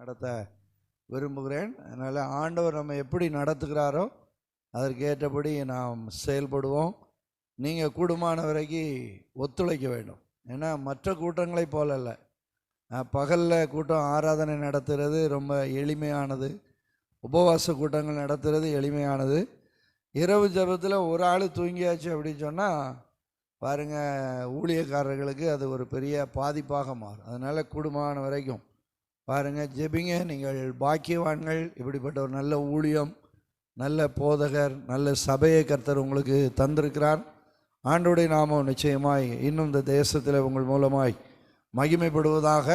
நடத்த விரும்புகிறேன். அதனால் ஆண்டவர் நம்ம எப்படி நடத்துகிறாரோ அதற்கேற்றபடி நாம் செயல்படுவோம். நீங்கள் கூடுமான வரைக்கும் ஒத்துழைக்க வேண்டும். ஏன்னா மற்ற கூட்டங்களை போல இல்லை. பகலில் கூட்டம் ஆராதனை நடத்துகிறது ரொம்ப எளிமையானது, உபவாச கூட்டங்கள் நடத்துகிறது எளிமையானது. இரவு ஜபத்தில் ஒரு ஆள் தூங்கியாச்சு அப்படின்னு சொன்னால் பாருங்கள், ஊழியக்காரர்களுக்கு அது ஒரு பெரிய பாதிப்பாக மாறும். அதனால் கூடுமான வரைக்கும் பாருங்கள், ஜெபிங்க. நீங்கள் பாக்கியவான்கள். இப்படிப்பட்ட ஒரு நல்ல ஊழியம், நல்ல போதகர், நல்ல சபையை கர்த்தர் உங்களுக்கு தந்திருக்கிறார். ஆண்டவருடைய நாமம் நிச்சயமாய் இன்னும் இந்த தேசத்தில் உங்கள் மூலமாய் மகிமைப்படுவதாக.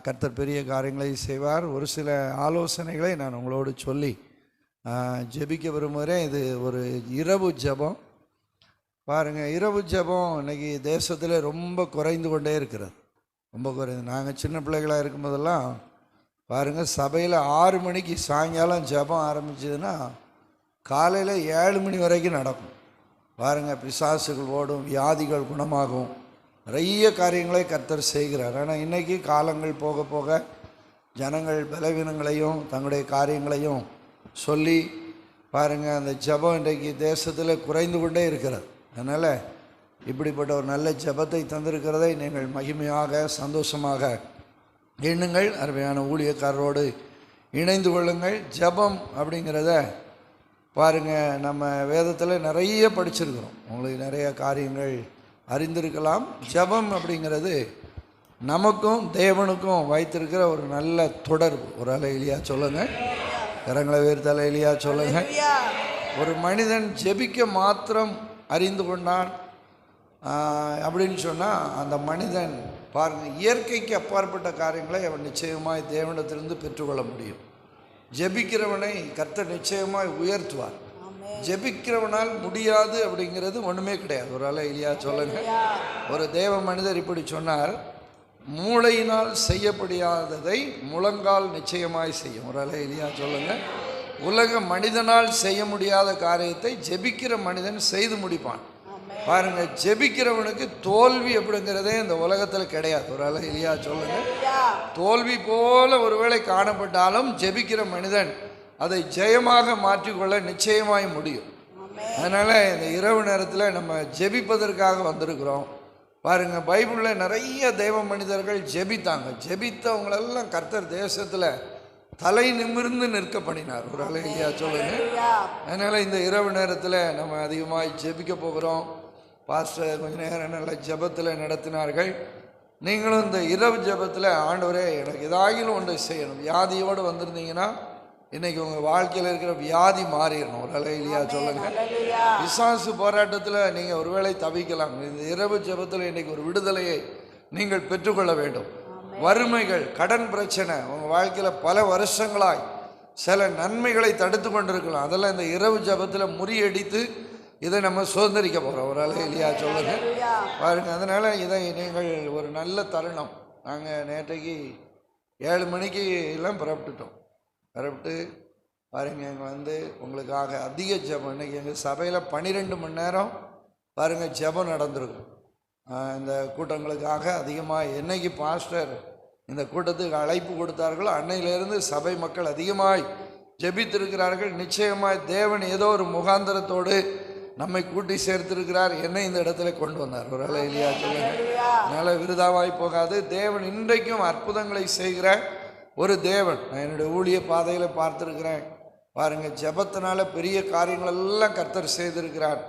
கர்த்தர் பெரிய காரியங்களை செய்வார். ஒரு சில ஆலோசனைகளை நான் உங்களோடு சொல்லி ஜெபிக்க விரும்புகிறேன். இது ஒரு இரவு ஜெபம். பாருங்கள், இரவு ஜெபம் இன்றைக்கி தேசத்தில் ரொம்ப குறைந்து கொண்டே இருக்கிறது, ரொம்ப குறைந்து. நாங்கள் சின்ன பிள்ளைகளாக இருக்கும்போதெல்லாம் பாருங்கள், சபையில் 6 மணிக்கு சாயங்காலம் ஜெபம் ஆரம்பிச்சதுன்னா காலையில் 7 மணி வரைக்கும் நடக்கும். பாருங்கள், பிசாசுகள் ஓடும், வியாதிகள் குணமாகும், நிறைய காரியங்களை கர்த்தர் செய்கிறார். ஆனால் இன்றைக்கி காலங்கள் போக போக ஜனங்கள் பலவீனங்களையும் தங்களுடைய காரியங்களையும் சொல்லி பாருங்கள், அந்த ஜெபம் இன்றைக்கு தேசத்தில் குறைந்து கொண்டே இருக்கிறது. அதனால் இப்படிப்பட்ட ஒரு நல்ல ஜெபத்தை தந்திருக்கிறதை நீங்கள் மகிமையாக சந்தோஷமாக எண்ணுங்கள். அருமையான ஊழியக்காரரோடு இணைந்து கொள்ளுங்கள். ஜெபம் அப்படிங்கிறத பாருங்கள், நம்ம வேதத்தில் நிறைய படிச்சிருக்கிறோம், உங்களுக்கு நிறைய காரியங்கள் அறிந்திருக்கலாம். ஜெபம் அப்படிங்கிறது நமக்கும் தேவனுக்கும் வைத்திருக்கிற ஒரு நல்ல தொடர்பு. ஒரு அலையிலியா சொல்லுங்கள், கரங்களை வேறு தலையிலியா சொல்லுங்கள். ஒரு மனிதன் ஜெபிக்க மாத்திரம் அறிந்து கொண்டான் அப்படின்னு சொன்னால் அந்த மனிதன் பாருங்கள், இயற்கைக்கு அப்பாற்பட்ட காரியங்களை அவன் நிச்சயமாய் தேவனிடத்திலிருந்து பெற்றுக்கொள்ள முடியும். ஜெபிக்கிறவனை கர்த்தர் நிச்சயமாய் உயர்த்துவார். ஜெபிக்கிறவனால் முடியாது அப்படிங்கிறது ஒன்றுமே கிடையாது. ஒரு ஆள் இல்லையா சொல்லுங்க. ஒரு தேவ மனிதர் இப்படி சொன்னார், மூளையினால் செய்யப்படியாததை முழங்கால் நிச்சயமாய் செய்யும். ஒரு ஆள் இல்லையா சொல்லுங்க. உலக மனிதனால் செய்ய முடியாத காரியத்தை ஜெபிக்கிற மனிதன் செய்து முடிப்பான். பாருங்க, ஜெபிக்கிறவனுக்கு தோல்வி அப்படிங்கிறதே இந்த உலகத்தில் கிடையாது. ஒரு ஆள் இல்லையா சொல்லுங்க. தோல்வி போல ஒருவேளை காணப்பட்டாலும் ஜெபிக்கிற மனிதன் அதை ஜெயமாக மாற்றிக்கொள்ள நிச்சயமாய் முடியும். அதனால் இந்த இரவு நேரத்தில் நம்ம ஜெபிப்பதற்காக வந்திருக்கிறோம். பாருங்கள், பைபிளில் நிறைய தெய்வ மனிதர்கள் ஜெபித்தாங்க. ஜெபித்தவங்களெல்லாம் கர்த்தர் தேசத்தில் தலை நிமிர்ந்து நிற்க பண்ணினார். ஒரு அலையிலியா சொல்லுங்க. அதனால் இந்த இரவு நேரத்தில் நம்ம அதிகமாக ஜெபிக்க போகிறோம். பாஸ்டர் கொஞ்ச நேரம் நல்ல ஜெபத்தில் நடத்தினார்கள். நீங்களும் இந்த இரவு ஜெபத்தில் ஆண்டவரே எனக்கு ஏதாகிலும் ஒன்றை செய்யணும். வியாதியோடு வந்திருந்தீங்கன்னா இன்றைக்கி உங்கள் வாழ்க்கையில் இருக்கிற வியாதி மாறிடணும். ஒரு அலையிலியா சொல்லுங்கள். பிசாசு போராட்டத்தில் நீங்கள் ஒருவேளை தவிக்கலாம். இந்த இரவு ஜெபத்தில் இன்றைக்கி ஒரு விடுதலையை நீங்கள் பெற்றுக்கொள்ள வேண்டும். வறுமைகள், கடன் பிரச்சனை உங்கள் வாழ்க்கையில் பல வருஷங்களாய் சில நன்மைகளை தடுத்து கொண்டிருக்கலாம். அதெல்லாம் இந்த இரவு ஜெபத்தில் முறியடித்து இதை நம்ம சுதந்திரிக்க போகிறோம். ஒரு அலையிலியா சொல்லுங்கள். பாருங்கள், அதனால் இதை நீங்கள் ஒரு நல்ல தருணம். நாங்கள் நேற்றைக்கு 7 மணிக்கு எல்லாம் புறப்பட்டுட்டோம். புறப்பட்டு பாருங்கள், எங்கள் வந்து உங்களுக்காக அதிக ஜெபம். இன்றைக்கி எங்கள் சபையில் 12 மணி நேரம் பாருங்கள் ஜெபம் நடந்திருக்கும். இந்த கூட்டங்களுக்காக அதிகமாக என்னைக்கு பாஸ்டர் இந்த கூட்டத்துக்கு அழைப்பு கொடுத்தார்களோ அன்னையிலிருந்து சபை மக்கள் அதிகமாய் ஜெபித்திருக்கிறார்கள். நிச்சயமாய் தேவன் ஏதோ ஒரு முகாந்தரத்தோடு நம்மை கூட்டி சேர்த்திருக்கிறார். என்னை இந்த இடத்துல கொண்டு வந்தார். ஒரு வேளை இல்லையா சொல்லுங்க. அதனால் விருதாவாய் போகாது. தேவன் இன்றைக்கும் அற்புதங்களை செய்கிற ஒரு தேவன். நான் என்னுடைய ஊழிய பாதையில் பார்த்துருக்கிறேன். பாருங்கள், ஜெபத்தினால பெரிய காரியங்கள் எல்லாம் கர்த்தர் செய்திருக்கிறார்.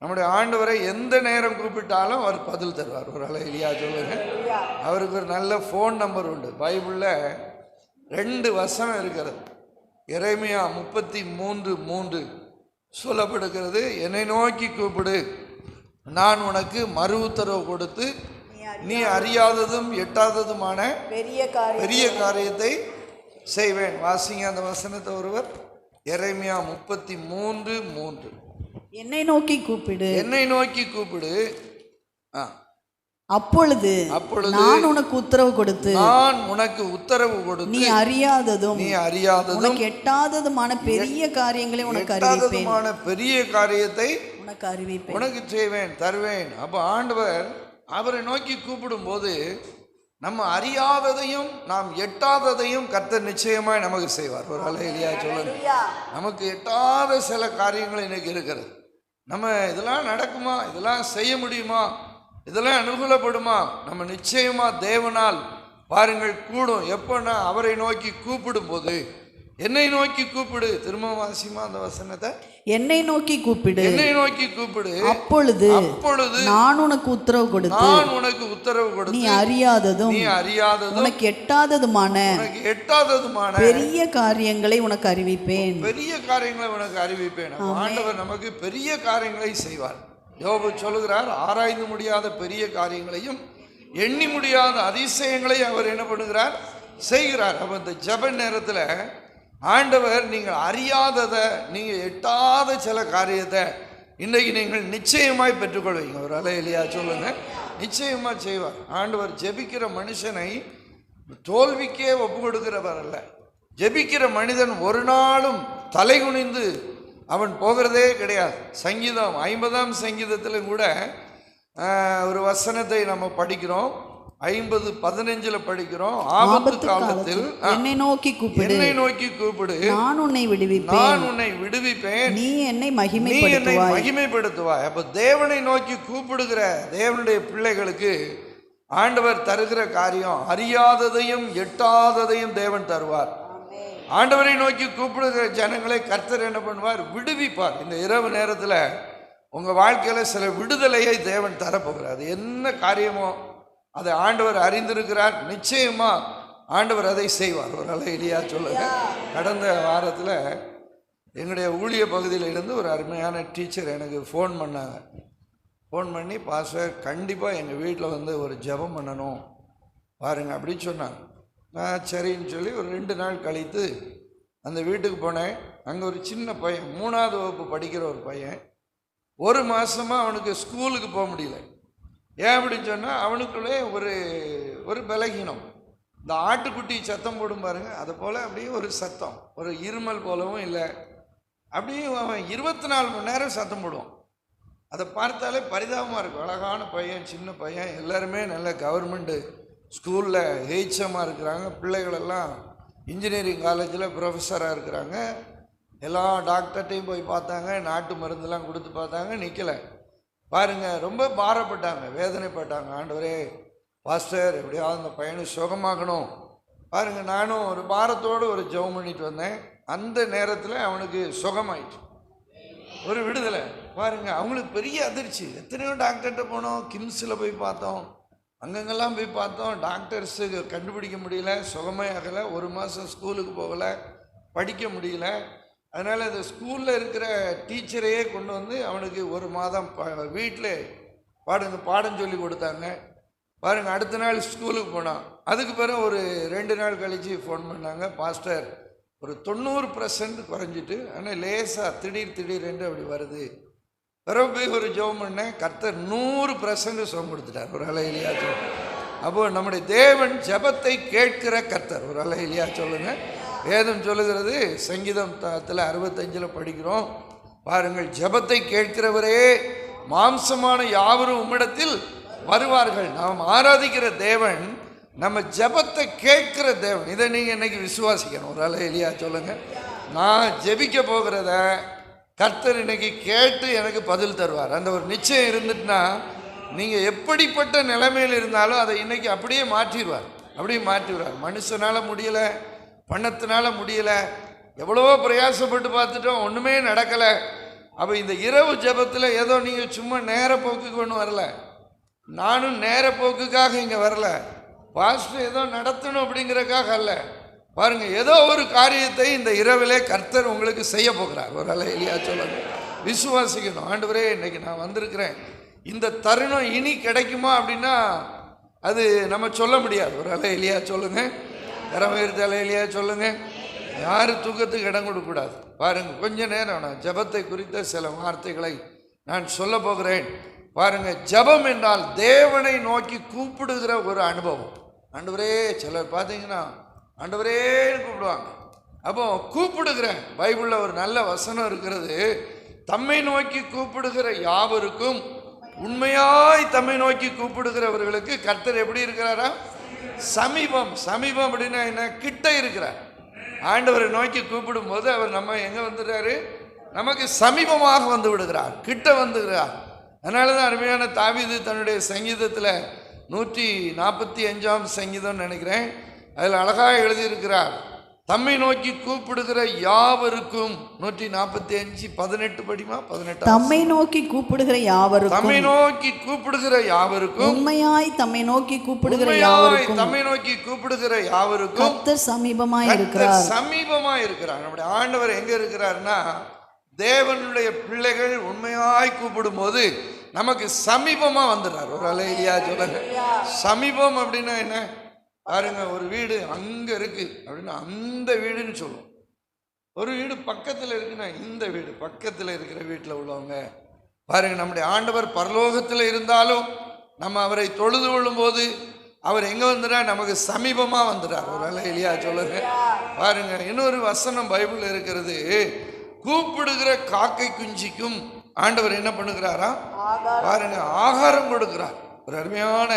நம்முடைய ஆண்டவரை எந்த நேரம் கூப்பிட்டாலும் அவர் பதில் தருவார். ஒரு அலை இல்லையா சொல்லுங்க. அவருக்கு ஒரு நல்ல ஃபோன் நம்பர் உண்டு. பைபிளில் 2 வசனம் இருக்கிறது. எரேமியா 33:3 சொல்லப்படுகிறது, என்னை நோக்கி கூப்பிடு, நான் உனக்கு மறு உத்தரவு கொடுத்து நீ அறியாததும் எட்டாததுமான பெரிய காரியத்தை செய்வேன். வாசிங்க அந்த வசனத்தை ஒருவர். எரேமியா 33:3. என்னை நோக்கி கூப்பிடு, என்னை நோக்கி கூப்பிடு, அப்பொழுது நான் உனக்கு உத்தரவு கொடுத்து நீ அறியாததும் உனக்கு எட்டாததுமான பெரிய காரியங்களை உனக்கு அறிவிப்பேன். பெரிய காரியத்தை உனக்கு அறிவிப்பேன், உனக்கு செய்வேன், தருவேன். அப்போ ஆண்டவர் அவரை நோக்கி கூப்பிடும் போது நம்ம அறியாததையும் நாம் எட்டாததையும் கர்த்தர் நிச்சயமாய் நமக்கு செய்வார். ஒரு அல்லேலூயா சொல்லுங்க. நமக்கு எட்டாத சில காரியங்கள் இன்னைக்கு இருக்கிறது. நம்ம இதெல்லாம் நடக்குமா, இதெல்லாம் செய்ய முடியுமா, இதெல்லாம் அனுகூலப்படுமா? நம்ம நிச்சயமா தேவனால் பாருங்கள் கூடும். எப்போன்னா அவரை நோக்கி கூப்பிடும் போது. என்னை நோக்கி கூப்பிடு. திரும்ப வாசிமா அந்த வசனத்தை. என்னை நோக்கி கூப்பிடு, என்னை நோக்கி கூப்பிடு, அப்பொழுது நான் உனக்கு உத்தரவு கொடுத்து, நான் உனக்கு உத்தரவு கொடுத்து, நீ அறியாததும் உனக்கு எட்டாததுமான பெரிய காரியங்களை உனக்கு அறிவிப்பேன். பெரிய காரியங்களை உனக்கு அறிவிப்பேன். ஆண்டவர் நமக்கு பெரிய காரியங்களை செய்வார். யோபு சொல்லுகிறார், ஆராய்ந்து முடியாத பெரிய காரியங்களையும் எண்ணி முடியாத அதிசயங்களை அவர் என்ன பண்ணுகிறார், செய்கிறார். அப்போ இந்த ஜெப நேரத்தில் ஆண்டவர் நீங்கள் அறியாததை, நீங்கள் எட்டாத சில காரியத்தை இன்றைக்கு நீங்கள் நிச்சயமாய் பெற்றுக்கொள்வீங்க. ஒரு அல்லேலூயா சொல்லுங்க. நிச்சயமாக செய்வார். ஆண்டவர் ஜெபிக்கிற மனுஷனை தோல்விக்கே ஒப்பு கொடுக்கிறவர் அல்ல. ஜெபிக்கிற மனிதன் ஒரு நாளும் தலை குனிந்து அவன் போகிறதே கிடையாது. சங்கீதம் 50ஆம் சங்கீதத்தில் கூட ஒரு வசனத்தை நம்ம படிக்கிறோம். 50:15 படிக்கிறோம். ஆபத்து காலத்தில் என்னை நோக்கி கூப்பிடு, நான் உன்னை விடுவிப்பேன், நீ என்னை மகிமைப்படுத்துவாய். அப்ப தேவனை நோக்கி கூப்பிடுகிற தேவனுடைய பிள்ளைகளுக்கு ஆண்டவர் தருகிற காரியம், அறியாததையும் எட்டாததையும் தேவன் தருவார். ஆண்டவரை நோக்கி கூப்பிடுகிற ஜனங்களை கர்த்தர் என்ன பண்ணுவார், விடுவிப்பார். இந்த இரவு நேரத்தில் உங்க வாழ்க்கையில சில விடுதலையை தேவன் தரப்போகிறார். அது என்ன காரியமோ அதை ஆண்டவர் அறிந்திருக்கிறார். நிச்சயமா ஆண்டவர் அதை செய்வார். ஒரு அல்லேலூயா சொல்லுங்க. கடந்த வாரத்தில் எங்களுடைய ஊழிய பகுதியில் இருந்து ஒரு அருமையான டீச்சர் எனக்கு ஃபோன் பண்ணாங்க. ஃபோன் பண்ணி, பாஸ்டர் கண்டிப்பாக எங்கள் வீட்டில் வந்து ஒரு ஜெபம் பண்ணணும் பாருங்க அப்படின்னு சொன்னாங்க. நான் சரின்னு சொல்லி ஒரு 2 நாள் கழித்து அந்த வீட்டுக்கு போனேன். அங்கே ஒரு சின்ன பையன், 3ஆவது வகுப்பு படிக்கிற ஒரு பையன், 1 மாதமாக அவனுக்கு ஸ்கூலுக்கு போக முடியல. ஏன் அப்படின்னு சொன்னால் அவனுக்குள்ளே ஒரு பலகீனம். இந்த ஆட்டுக்குட்டி சத்தம் போடும் பாருங்க, அதை போல் அப்படியே ஒரு சத்தம், ஒரு இருமல் போலவும் இல்லை, அப்படியே அவன் 24 மணி நேரம் சத்தம் போடுவான். அதை பார்த்தாலே பரிதாபமாக இருக்கும். அழகான பையன், சின்ன பையன், எல்லாருமே நல்ல கவர்மெண்ட்டு ஸ்கூலில் ஹெச்எம்மாக இருக்கிறாங்க. பிள்ளைகளெல்லாம் இன்ஜினியரிங் காலேஜில் ப்ரொஃபஸராக இருக்கிறாங்க. எல்லா டாக்டர்கிட்டையும் போய் பார்த்தாங்க, நாட்டு மருந்தெல்லாம் கொடுத்து பார்த்தாங்க, நிற்கலை. பாருங்கள், ரொம்ப பாரப்பட்டாங்க, வேதனைப்பட்டாங்க. ஆண்டவரே பாஸ்டர் எப்படியாவது அந்த பையனை சுகமாகணும். பாருங்கள், நானும் ஒரு பாரத்தோடு ஒரு ஜெபம் பண்ணிட்டு வந்தேன். அந்த நேரத்தில் அவனுக்கு சுகமாயிடுச்சு, ஒரு விடுதலை. பாருங்கள், அவங்களுக்கு பெரிய அதிர்ச்சி. எத்தனையோ டாக்டர்கிட்ட போனோம், கிம்ஸில் போய் பார்த்தோம், அங்கங்கெல்லாம் போய் பார்த்தோம், டாக்டர்ஸுக்கு கண்டுபிடிக்க முடியல, சுகமே ஆகலை. 1 மாதம் ஸ்கூலுக்கு போகலை, படிக்க முடியல. அதனால் இந்த ஸ்கூலில் இருக்கிற டீச்சரையே கொண்டு வந்து அவனுக்கு 1 மாதம் வீட்டில் பாடம் சொல்லி கொடுத்தாங்க. பாருங்கள், அடுத்த நாள் ஸ்கூலுக்கு போனான். அதுக்கு பிறகு ஒரு 2 நாள் கழித்து ஃபோன் பண்ணாங்க, பாஸ்டர் ஒரு 90% குறைஞ்சிட்டு, ஆனால் லேசாக திடீரென்று அப்படி வருது. பிறகு போய் ஒரு ஜெபம் பண்ணேன், கர்த்தர் 100% சுகம் கொடுத்துட்டார். ஒரு அல்லேலூயா சொல்லுங்க. அப்போது நம்முடைய தேவன் ஜெபத்தை கேட்கிற கர்த்தர். ஒரு அல்லேலூயா சொல்லுங்க. வேதம் சொல்லுகிறது, சங்கீதம் 65 படிக்கிறோம் பாருங்கள், ஜெபத்தை கேட்கிறவரே மாம்சமான யாவரும் உம்மிடத்தில் வருவார்கள். நாம் ஆராதிக்கிற தேவன் நம்ம ஜெபத்தை கேட்கிற தேவன். இதை நீங்கள் இன்னைக்கு விசுவாசிக்கணும். ஒரு அல்லேலூயா சொல்லுங்க. நான் ஜெபிக்க போகிறத கர்த்தர் இன்னைக்கு கேட்டு எனக்கு பதில் தருவார். அந்த ஒரு நிச்சயம் இருந்துட்டுனா நீங்கள் எப்படிப்பட்ட நிலைமையில் இருந்தாலும் அதை இன்னைக்கு அப்படியே மாற்றிடுவார். மனுஷனால் முடியலை, பணத்தினால முடியலை, எவ்வளவோ பிரயாசப்பட்டு பார்த்துட்டோம், ஒன்றுமே நடக்கலை. அப்போ இந்த இரவு ஜெபத்தில் ஏதோ நீங்கள் சும்மா நேர போக்குக்கு ஒன்றும் வரல, நானும் நேர போக்குக்காக இங்கே வரல, பாஸ்டர் ஏதோ நடத்தணும் அப்படிங்கிறக்காக அல்ல. பாருங்கள், ஏதோ ஒரு காரியத்தை இந்த இரவிலே கர்த்தர் உங்களுக்கு செய்ய போகிறார். ஒரு அல்லேலூயா சொல்லுங்க. விசுவாசிக்கணும். ஆண்டவரே இன்னைக்கு நான் வந்திருக்கிறேன், இந்த தருணம் இனி கிடைக்குமா அப்படின்னா அது நம்ம சொல்ல முடியாது. ஒரு அல்லேலூயா சொல்லுங்க. கரமேற்று அல்லேலூயா சொல்லுங்க. யாரும் தூக்கத்துக்கு இடம் கொடுக்கக்கூடாது. பாருங்கள், கொஞ்ச நேரம் நான் ஜெபத்தை குறித்த சில வார்த்தைகளை நான் சொல்ல போகிறேன். பாருங்கள், ஜெபம் என்றால் தேவனை நோக்கி கூப்பிடுகிற ஒரு அனுபவம். ஆண்டவரே, சிலர் பார்த்தீங்கன்னா ஆண்டவரேன்னு கூப்பிடுவாங்க. அப்போ கூப்பிடுகிற பைபிளில் ஒரு நல்ல வசனம் இருக்கிறது, தம்மை நோக்கி கூப்பிடுகிற யாவருக்கும், உண்மையாய் தம்மை நோக்கி கூப்பிடுகிறவர்களுக்கு கர்த்தர் எப்படி இருக்கிறாரா, சமீபம். சமீபம் அப்படின்னா என்ன? கிட்ட இருக்கிறார். ஆண்டவரை நோக்கி கூப்பிடும் போது அவர் நம்ம எங்க வந்துடுறாரு? நமக்கு சமீபமாக வந்து விடுகிறார், கிட்ட வந்துகிறார். அதனால தான் அருமையான தாவீது தன்னுடைய சங்கீதத்தில் 145ஆம் சங்கீதம் நினைக்கிறேன், அதில் அழகாக எழுதியிருக்கிறார், தம்மை நோக்கி கூப்பிடுகிற யாவருக்கும். 145:18 படிமா? 18. தம்மை நோக்கி கூப்பிடுகிற யாவருக்கும், தம்மை நோக்கி கூப்பிடுகிற யாவருக்கும், உண்மையாய் தம்மை நோக்கி கூப்பிடுகிற யாவருக்கும், தம்மை நோக்கி கூப்பிடுகிற யாவருக்கும் கர்த்தர் சமீபமாய் இருக்கிறார். சமீபமாய் இருக்கிறார். நம்முடைய ஆண்டவர் எங்க இருக்கிறார்னா, தேவனுடைய பிள்ளைகள் உண்மையாய் கூப்பிடும் போது நமக்கு சமீபமா வந்துடுறார். ஒரு அல்லேலூயா சொல்லுங்க. சமீபம் அப்படின்னா என்ன பாருங்க, ஒரு வீடு அங்க இருக்கு அப்படின்னா அந்த வீடுன்னு சொல்லுவோம். ஒரு வீடு பக்கத்தில் இருக்குன்னா இந்த வீடு, பக்கத்தில் இருக்கிற வீட்டில் உள்ளவங்க பாருங்க. நம்முடைய ஆண்டவர் பரலோகத்தில் இருந்தாலும் நம்ம அவரை தொழுது கொள்ளும் போது அவர் எங்க வந்துடுறார்? நமக்கு சமீபமா வந்துடுறார். ஒரு அல்லேலூயா சொல்லுங்க. பாருங்க, இன்னொரு வசனம் பைபிள் இருக்கிறது, கூப்பிடுகிற காக்கை குஞ்சிக்கும் ஆண்டவர் என்ன பண்ணுகிறாரா? பாருங்க, ஆகாரம் கொடுக்கிறார். ஒரு அருமையான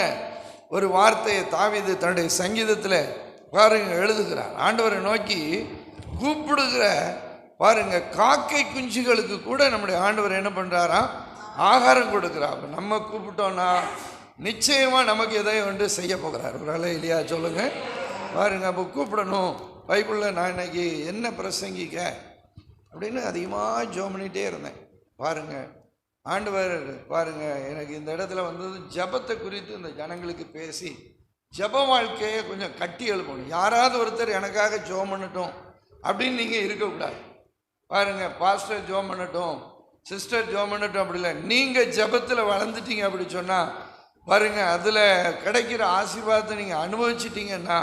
ஒரு வார்த்தையை தாவீது தன்னுடைய சங்கீதத்தில் பாருங்க எழுதுகிறார். ஆண்டவரை நோக்கி கூப்பிடுகிற பாருங்க காக்கை குஞ்சுகளுக்கு கூட நம்முடைய ஆண்டவர் என்ன பண்றாரா? ஆகாரம் கொடுக்கிறார். நம்ம கூப்பிட்டோம்னா நிச்சயமா நமக்கு எதையும் ஒன்று செய்ய போகிறார். ஒரு அல்லேலூயா சொல்லுங்க. பாருங்க, அப்போ கூப்பிடணும். பைபிளில் நான் இன்னைக்கு என்ன பிரசங்கிக்க அப்படின்னு அதிகமாக ஜெபம் பண்ணிகிட்டே இருந்தேன். பாருங்க, ஆண்டவர் பாருங்க எனக்கு இந்த இடத்துல வந்தது ஜெபத்தை குறித்து இந்த ஜனங்களுக்கு பேசி ஜெப வாழ்க்கையை கொஞ்சம் கட்டி எழுப்பணும். யாராவது ஒருத்தர் எனக்காக ஜெபம் பண்ணட்டும் அப்படின்னு நீங்கள் இருக்கக்கூடாது. பாருங்க, பாஸ்டர் ஜெபம் பண்ணட்டும், சிஸ்டர் ஜெபம் பண்ணட்டும் அப்படி இல்லை. நீங்கள் ஜெபத்தில் வளர்ந்துட்டீங்க அப்படி சொன்னால் பாருங்க, அதில் கிடைக்கிற ஆசீர்வாதத்தை நீங்கள் அனுபவிச்சிட்டிங்கன்னா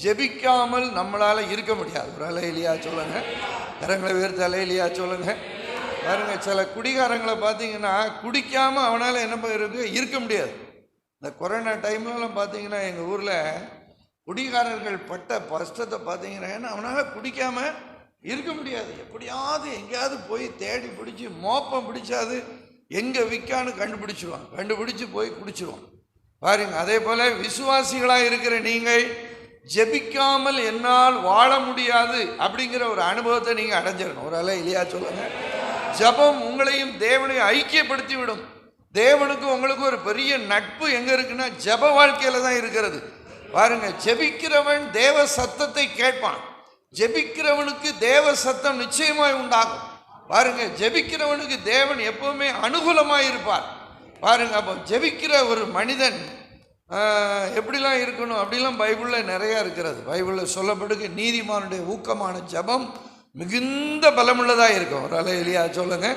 ஜெபிக்காமல் நம்மளால் இருக்க முடியாது. ஒரு அல்லேலூயா சொல்லுங்க. கரங்களை உயர்த்தி அல்லேலூயா சொல்லுங்க. பாருங்க, சில குடிகாரங்களை பார்த்தீங்கன்னா குடிக்காமல் அவனால் என்ன இருக்க முடியாது. இந்த கொரோனா டைம்லலாம் பார்த்தீங்கன்னா எங்கள் ஊரில் குடிகாரர்கள் பட்ட கஷ்டத்தை பார்த்தீங்கன்னா, ஏன்னா அவனால் குடிக்காமல் இருக்க முடியாது. எப்படியாவது எங்கேயாவது போய் தேடி பிடிச்சி மோப்பம் பிடிச்சாது எங்கே விற்கான்னு கண்டுபிடிச்சி போய் குடிச்சிருவோம். பாருங்க, அதே போல் விசுவாசிகளாக இருக்கிற நீங்கள் ஜெபிக்காமல் என்னால் வாழ முடியாது அப்படிங்கிற ஒரு அனுபவத்தை நீங்கள் அடைஞ்சிடணும். ஒரு அல்லேலூயா சொல்லுங்க. ஜெபம் உங்களையும் தேவனையும் ஐக்கியப்படுத்தி விடும். தேவனுக்கு உங்களுக்கு ஒரு பெரிய நட்பு எங்க இருக்குன்னா ஜெப வாழ்க்கையில தான் இருக்கிறது. பாருங்க, ஜெபிக்கிறவன் தேவ சத்தத்தை கேட்பான். ஜெபிக்கிறவனுக்கு தேவ சத்தம் நிச்சயமாய் உண்டாகும். பாருங்க, ஜெபிக்கிறவனுக்கு தேவன் எப்பவுமே அனுகூலமாய் இருப்பார். பாருங்க, அப்போ ஜெபிக்கிற ஒரு மனிதன் எப்படிலாம் இருக்கணும் அப்படிலாம் பைபிளில் நிறையா இருக்கிறது. பைபிளில் சொல்லப்படுது, நீதிமானுடைய ஊக்கமான ஜெபம் மிகுந்த பலமுள்ளதாக இருக்கும். ஒரு அல்லேலூயா சொல்லுங்க.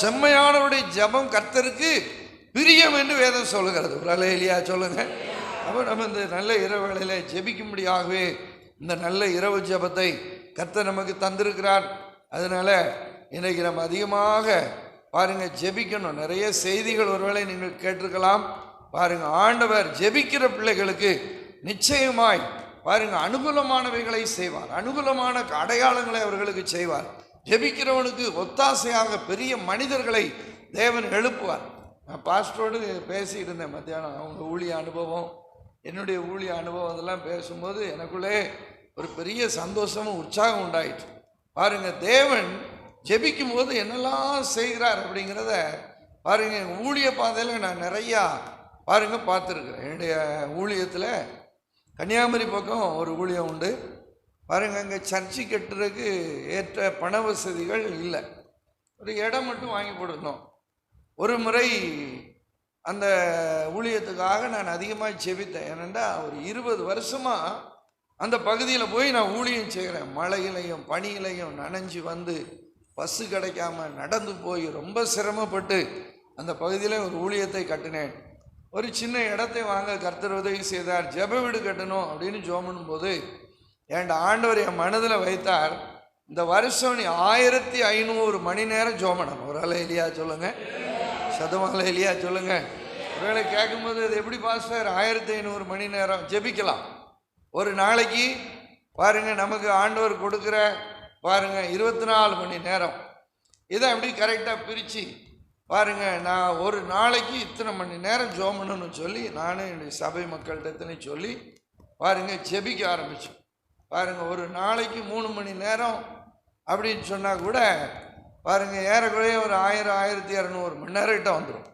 செம்மையானவருடைய ஜெபம் கர்த்தருக்கு பிரியம் என்று வேதம் சொல்லுகிறது. ஒரு அல்லேலூயா சொல்லுங்க. அப்போ நம்ம இந்த நல்ல இரவு வேளையில ஜெபிக்கும்படியாகவே இந்த நல்ல இரவு ஜெபத்தை கர்த்தர் நமக்கு தந்திருக்கிறார். அதனால இன்றைக்கு நம்ம அதிகமாக பாருங்க ஜெபிக்கணும். நிறைய செய்திகள் ஒருவேளை நீங்கள் கேட்டிருக்கலாம். பாருங்க, ஆண்டவர் ஜெபிக்கிற பிள்ளைகளுக்கு நிச்சயமாய் பாருங்க அனுகூலமானவைகளை செய்வார். அனுகூலமான அடையாளங்களை அவர்களுக்கு செய்வார். ஜெபிக்கிறவனுக்கு ஒத்தாசையாக பெரிய மனிதர்களை தேவன் எழுப்புவார். நான் பாஸ்டரோடு பேசிட்டு இருந்தேன் மத்தியானம். அவங்க ஊழிய அனுபவம், என்னுடைய ஊழிய அனுபவம் அதெல்லாம் பேசும்போது எனக்குள்ளே ஒரு பெரிய சந்தோஷமும் உற்சாகம் உண்டாயிற்று. பாருங்க, தேவன் ஜெபிக்கும் போது என்னெல்லாம் செய்கிறார் அப்படிங்கிறத பாருங்க. ஊழிய பாதையில் நான் நிறையா பாருங்க பார்த்துருக்குறேன். என்னுடைய ஊழியத்தில் கன்னியாகுமரி பக்கம் ஒரு ஊழியம் உண்டு. பாருங்க, அங்கே சர்ச்சை கட்டுறதுக்கு ஏற்ற பண வசதிகள் இல்லை. ஒரு இடம் மட்டும் வாங்கி போடணும். ஒரு முறை அந்த ஊழியத்துக்காக நான் அதிகமாக செபித்தேன். ஏனெண்டா ஒரு 20 வருஷமாக அந்த பகுதியில் போய் நான் ஊழியம் செய்கிறேன். மழையிலையும் பனியிலையும் நனைஞ்சு வந்து பஸ்ஸு கிடைக்காம நடந்து போய் ரொம்ப சிரமப்பட்டு அந்த பகுதியில் ஒரு ஊழியத்தை கட்டினேன். ஒரு சின்ன இடத்தை வாங்க கர்த்தர் உதவி செய்தார். ஜெப வீடு கட்டணும் அப்படின்னு ஜெபம் பண்ணும்போது என் ஆண்டவர் என் மனதில் வைத்தார், இந்த வருஷம் நீ 1500 மணி நேரம் ஜெபம் பண்ணணும். ஒரு அல்லேலூயா சொல்லுங்க. சதமாக அல்லேலூயா சொல்லுங்க. ஒருவேளை கேட்கும்போது அது எப்படி பாஸ்டர் 1500 மணி நேரம் ஜெபிக்கலாம்? ஒரு நாளைக்கு பாருங்க நமக்கு ஆண்டவர் கொடுக்குற பாருங்க 24 மணி நேரம். இதை அப்படி கரெக்டாக பிரித்து பாருங்க, நான் ஒரு நாளைக்கு இத்தனை மணி நேரம் ஜெபம் பண்ணணும்னு சொல்லி நானும் என்னுடைய சபை மக்கள்கிட்ட சொல்லி பாருங்க ஜெபிக்க ஆரம்பிச்சோம். பாருங்க ஒரு நாளைக்கு 3 மணி நேரம் அப்படின்னு சொன்னால் கூட பாருங்க ஏறக்குறைய ஒரு 1000-1200 மணி நேரம் கிட்ட வந்துடும்.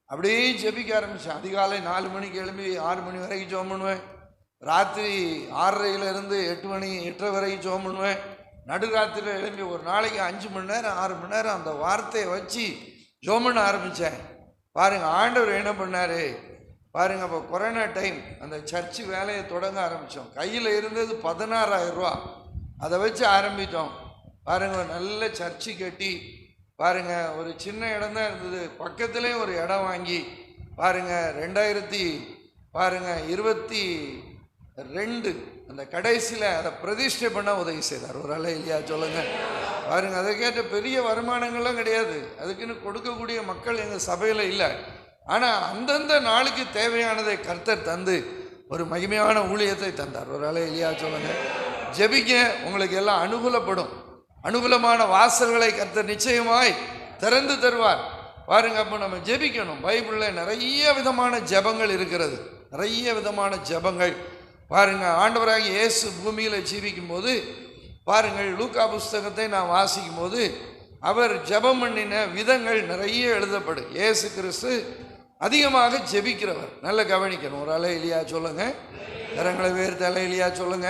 அப்படியே ஜெபிக்க ஆரம்பித்தேன். அதிகாலை 4 மணிக்கு எழும்பி 6 மணி வரைக்கும் ஜெபம் பண்ணுவேன். ராத்திரி 6:30 8 மணி 8:30 வரைக்கும் ஜெபம் பண்ணுவேன். நடுராத்திரியில் எழும்பி ஒரு நாளைக்கு 5 மணி நேரம் 6 மணி நேரம் அந்த வார்த்தையை வச்சு ஜெபம் பண்ண ஆரம்பித்தேன். பாருங்கள் ஆண்டவர் என்ன பண்ணார் பாருங்கள். அப்போ கொரோனா டைம் அந்த சர்ச்சு வேலையை தொடங்க ஆரம்பித்தோம். கையில் இருந்தது 16,000 ரூபா. அதை வச்சு ஆரம்பித்தோம். பாருங்கள் நல்ல சர்ச்சு கட்டி பாருங்கள் ஒரு சின்ன இடம் தான் இருந்தது. பக்கத்துலேயும் ஒரு இடம் வாங்கி பாருங்கள் 2022 அந்த கடைசியில் அதை பிரதிஷ்டை பண்ண உதவி செய்தார். ஒரு ஆளை இல்லையா சொல்லுங்கள். பாருங்கள் அதை கேட்ட பெரிய வருமானங்கள்லாம் கிடையாது. அதுக்குன்னு கொடுக்கக்கூடிய மக்கள் எங்கள் சபையில் இல்லை. ஆனால் அந்தந்த நாளுக்கு தேவையானதை கர்த்தர் தந்து ஒரு மகிமையான ஊழியத்தை தந்தார். ஒரு ஆளை இல்லையா சொல்லுங்கள். ஜெபிக்க உங்களுக்கு எல்லாம் அனுகூலப்படும். அனுகூலமான வாசல்களை கர்த்தர் நிச்சயமாய் திறந்து தருவார். பாருங்க அப்போ நம்ம ஜெபிக்கணும். பைபிளில் நிறைய விதமான ஜெபங்கள் இருக்கிறது. நிறைய விதமான ஜெபங்கள் பாருங்க. ஆண்டவராகிய இயேசு பூமியில் ஜீவிக்கும் போது பாருங்கள் லூக்கா புஸ்தகத்தை நான் வாசிக்கும் போது அவர் ஜெபம் பண்ணின விதங்கள் நிறைய எழுதப்படும். இயேசு கிறிஸ்து அதிகமாக ஜெபிக்கிறவர். நல்ல கவனிக்கணும். ஒரு அலை இல்லையா சொல்லுங்க. கரங்களை வேறு தலை இல்லையா சொல்லுங்க.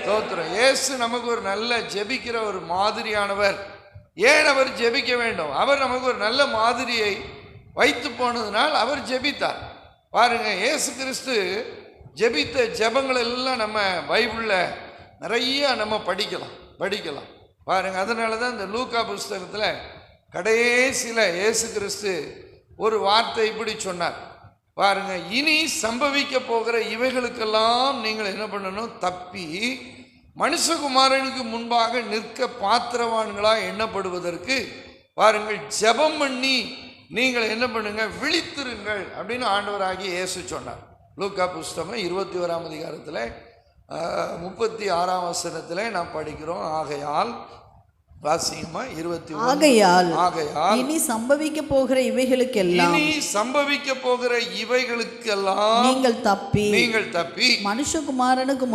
தோத்திரம். இயேசு நமக்கு ஒரு நல்ல ஜெபிக்கிற ஒரு மாதிரியானவர். ஏன் அவர் ஜெபிக்க வேண்டும்? அவர் நமக்கு ஒரு நல்ல மாதிரியை வைத்து போனதுனால் அவர் ஜெபித்தார். பாருங்க இயேசு கிறிஸ்து ஜெபித்த ஜெபங்கள் எல்லாம் நம்ம பைபிளில் நிறைய நம்ம படிக்கலாம். பாருங்க அதனால தான் இந்த லூக்கா புஸ்தகத்தில் கடைசியில் இயேசு கிறிஸ்து ஒரு வார்த்தை இப்படி சொன்னார். பாருங்க இனி சம்பவிக்க போகிற இவைகளுக்கெல்லாம் நீங்கள் என்ன பண்ணணும்? தப்பி மனுஷகுமாரனுக்கு முன்பாக நிற்க பாத்திரவான்களாக எண்ணப்படுவதற்கு பாருங்கள் ஜெபம் பண்ணி நீங்கள் என்ன பண்ணுங்க? விழித்திருங்கள் அப்படின்னு ஆண்டவராகிய இயேசு சொன்னார். லூக்கா புஸ்தகம் 21ஆம் அதிகாரத்தில் 36ஆம் வசனத்தில் நாம் படிக்கிறோம். ஆகையால் வாசிங்கம்மா 21. ஆகையால் இனி சம்பவிக்க போகிற இவைகளுக்கெல்லாம் நீங்கள் தப்பி மனுஷகுமாரனுக்கு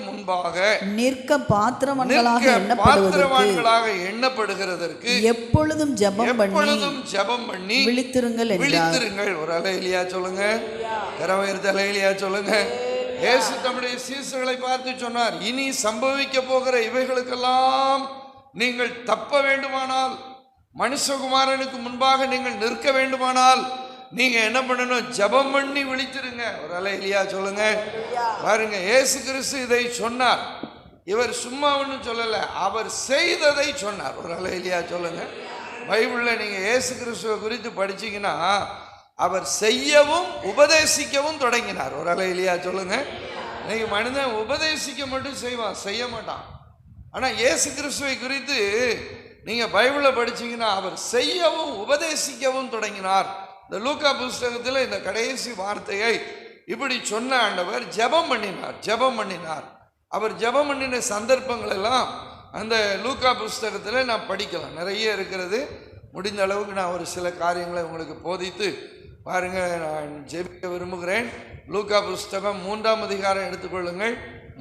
முன்பாக நிற்க பாத்திரவான்களாக எண்ணப்படுகிறதற்கு எப்பொழுதும் ஜெபம் பண்ணி விழித்திருங்கள். ஒரு அலையிலியா சொல்லுங்க. கரவயர் தலையிலியா சொல்லுங்க. இயேசு தம்முடைய சீசர்களை பார்த்து சொன்னார், இனி சம்பவிக்க போகிற இவைகளுக்கெல்லாம் நீங்கள் தப்ப வேண்டுமானால், மனுஷகுமாரனுக்கு முன்பாக நீங்கள் நிற்க வேண்டுமானால் நீங்க என்ன பண்ணணும்? ஜெபம் பண்ணி விழித்திருங்க. ஒரு அலையிலியா சொல்லுங்க. பாருங்க இயேசு கிறிஸ்து இதை சொன்னார். இவர் சும்மா ஒன்றும் சொல்லலை, அவர் செய்ததை சொன்னார். ஒரு அலையிலியா சொல்லுங்க. பைபிளில் நீங்க இயேசு கிறிஸ்துவை குறித்து படிச்சீங்கன்னா அவர் செய்யவும் உபதேசிக்கவும் தொடங்கினார். ஒரு அலையிலியா சொல்லுங்க. இன்னைக்கு மனிதன் உபதேசிக்க மட்டும் செய்வான், செய்ய மாட்டான். ஆனால் இயேசு கிறிஸ்துவை குறித்து நீங்கள் பைபிளில் படிச்சீங்கன்னா அவர் செய்யவும் உபதேசிக்கவும் தொடங்கினார். இந்த லூக்கா புஸ்தகத்தில் இந்த கடைசி வார்த்தையை இப்படி சொன்ன ஆண்டவர் ஜெபம் பண்ணினார். அவர் ஜெபம் பண்ணின சந்தர்ப்பங்கள் எல்லாம் அந்த லூக்கா புஸ்தகத்தில் நான் படிக்கலாம். நிறைய இருக்கிறது. முடிந்த அளவுக்கு நான் ஒரு சில காரியங்களை உங்களுக்கு போதித்து பாருங்க நான் ஜெபிக்க விரும்புகிறேன். லூக்கா புஸ்தகம் 3ஆம் அதிகாரம் எடுத்துக்கொள்ளுங்கள்.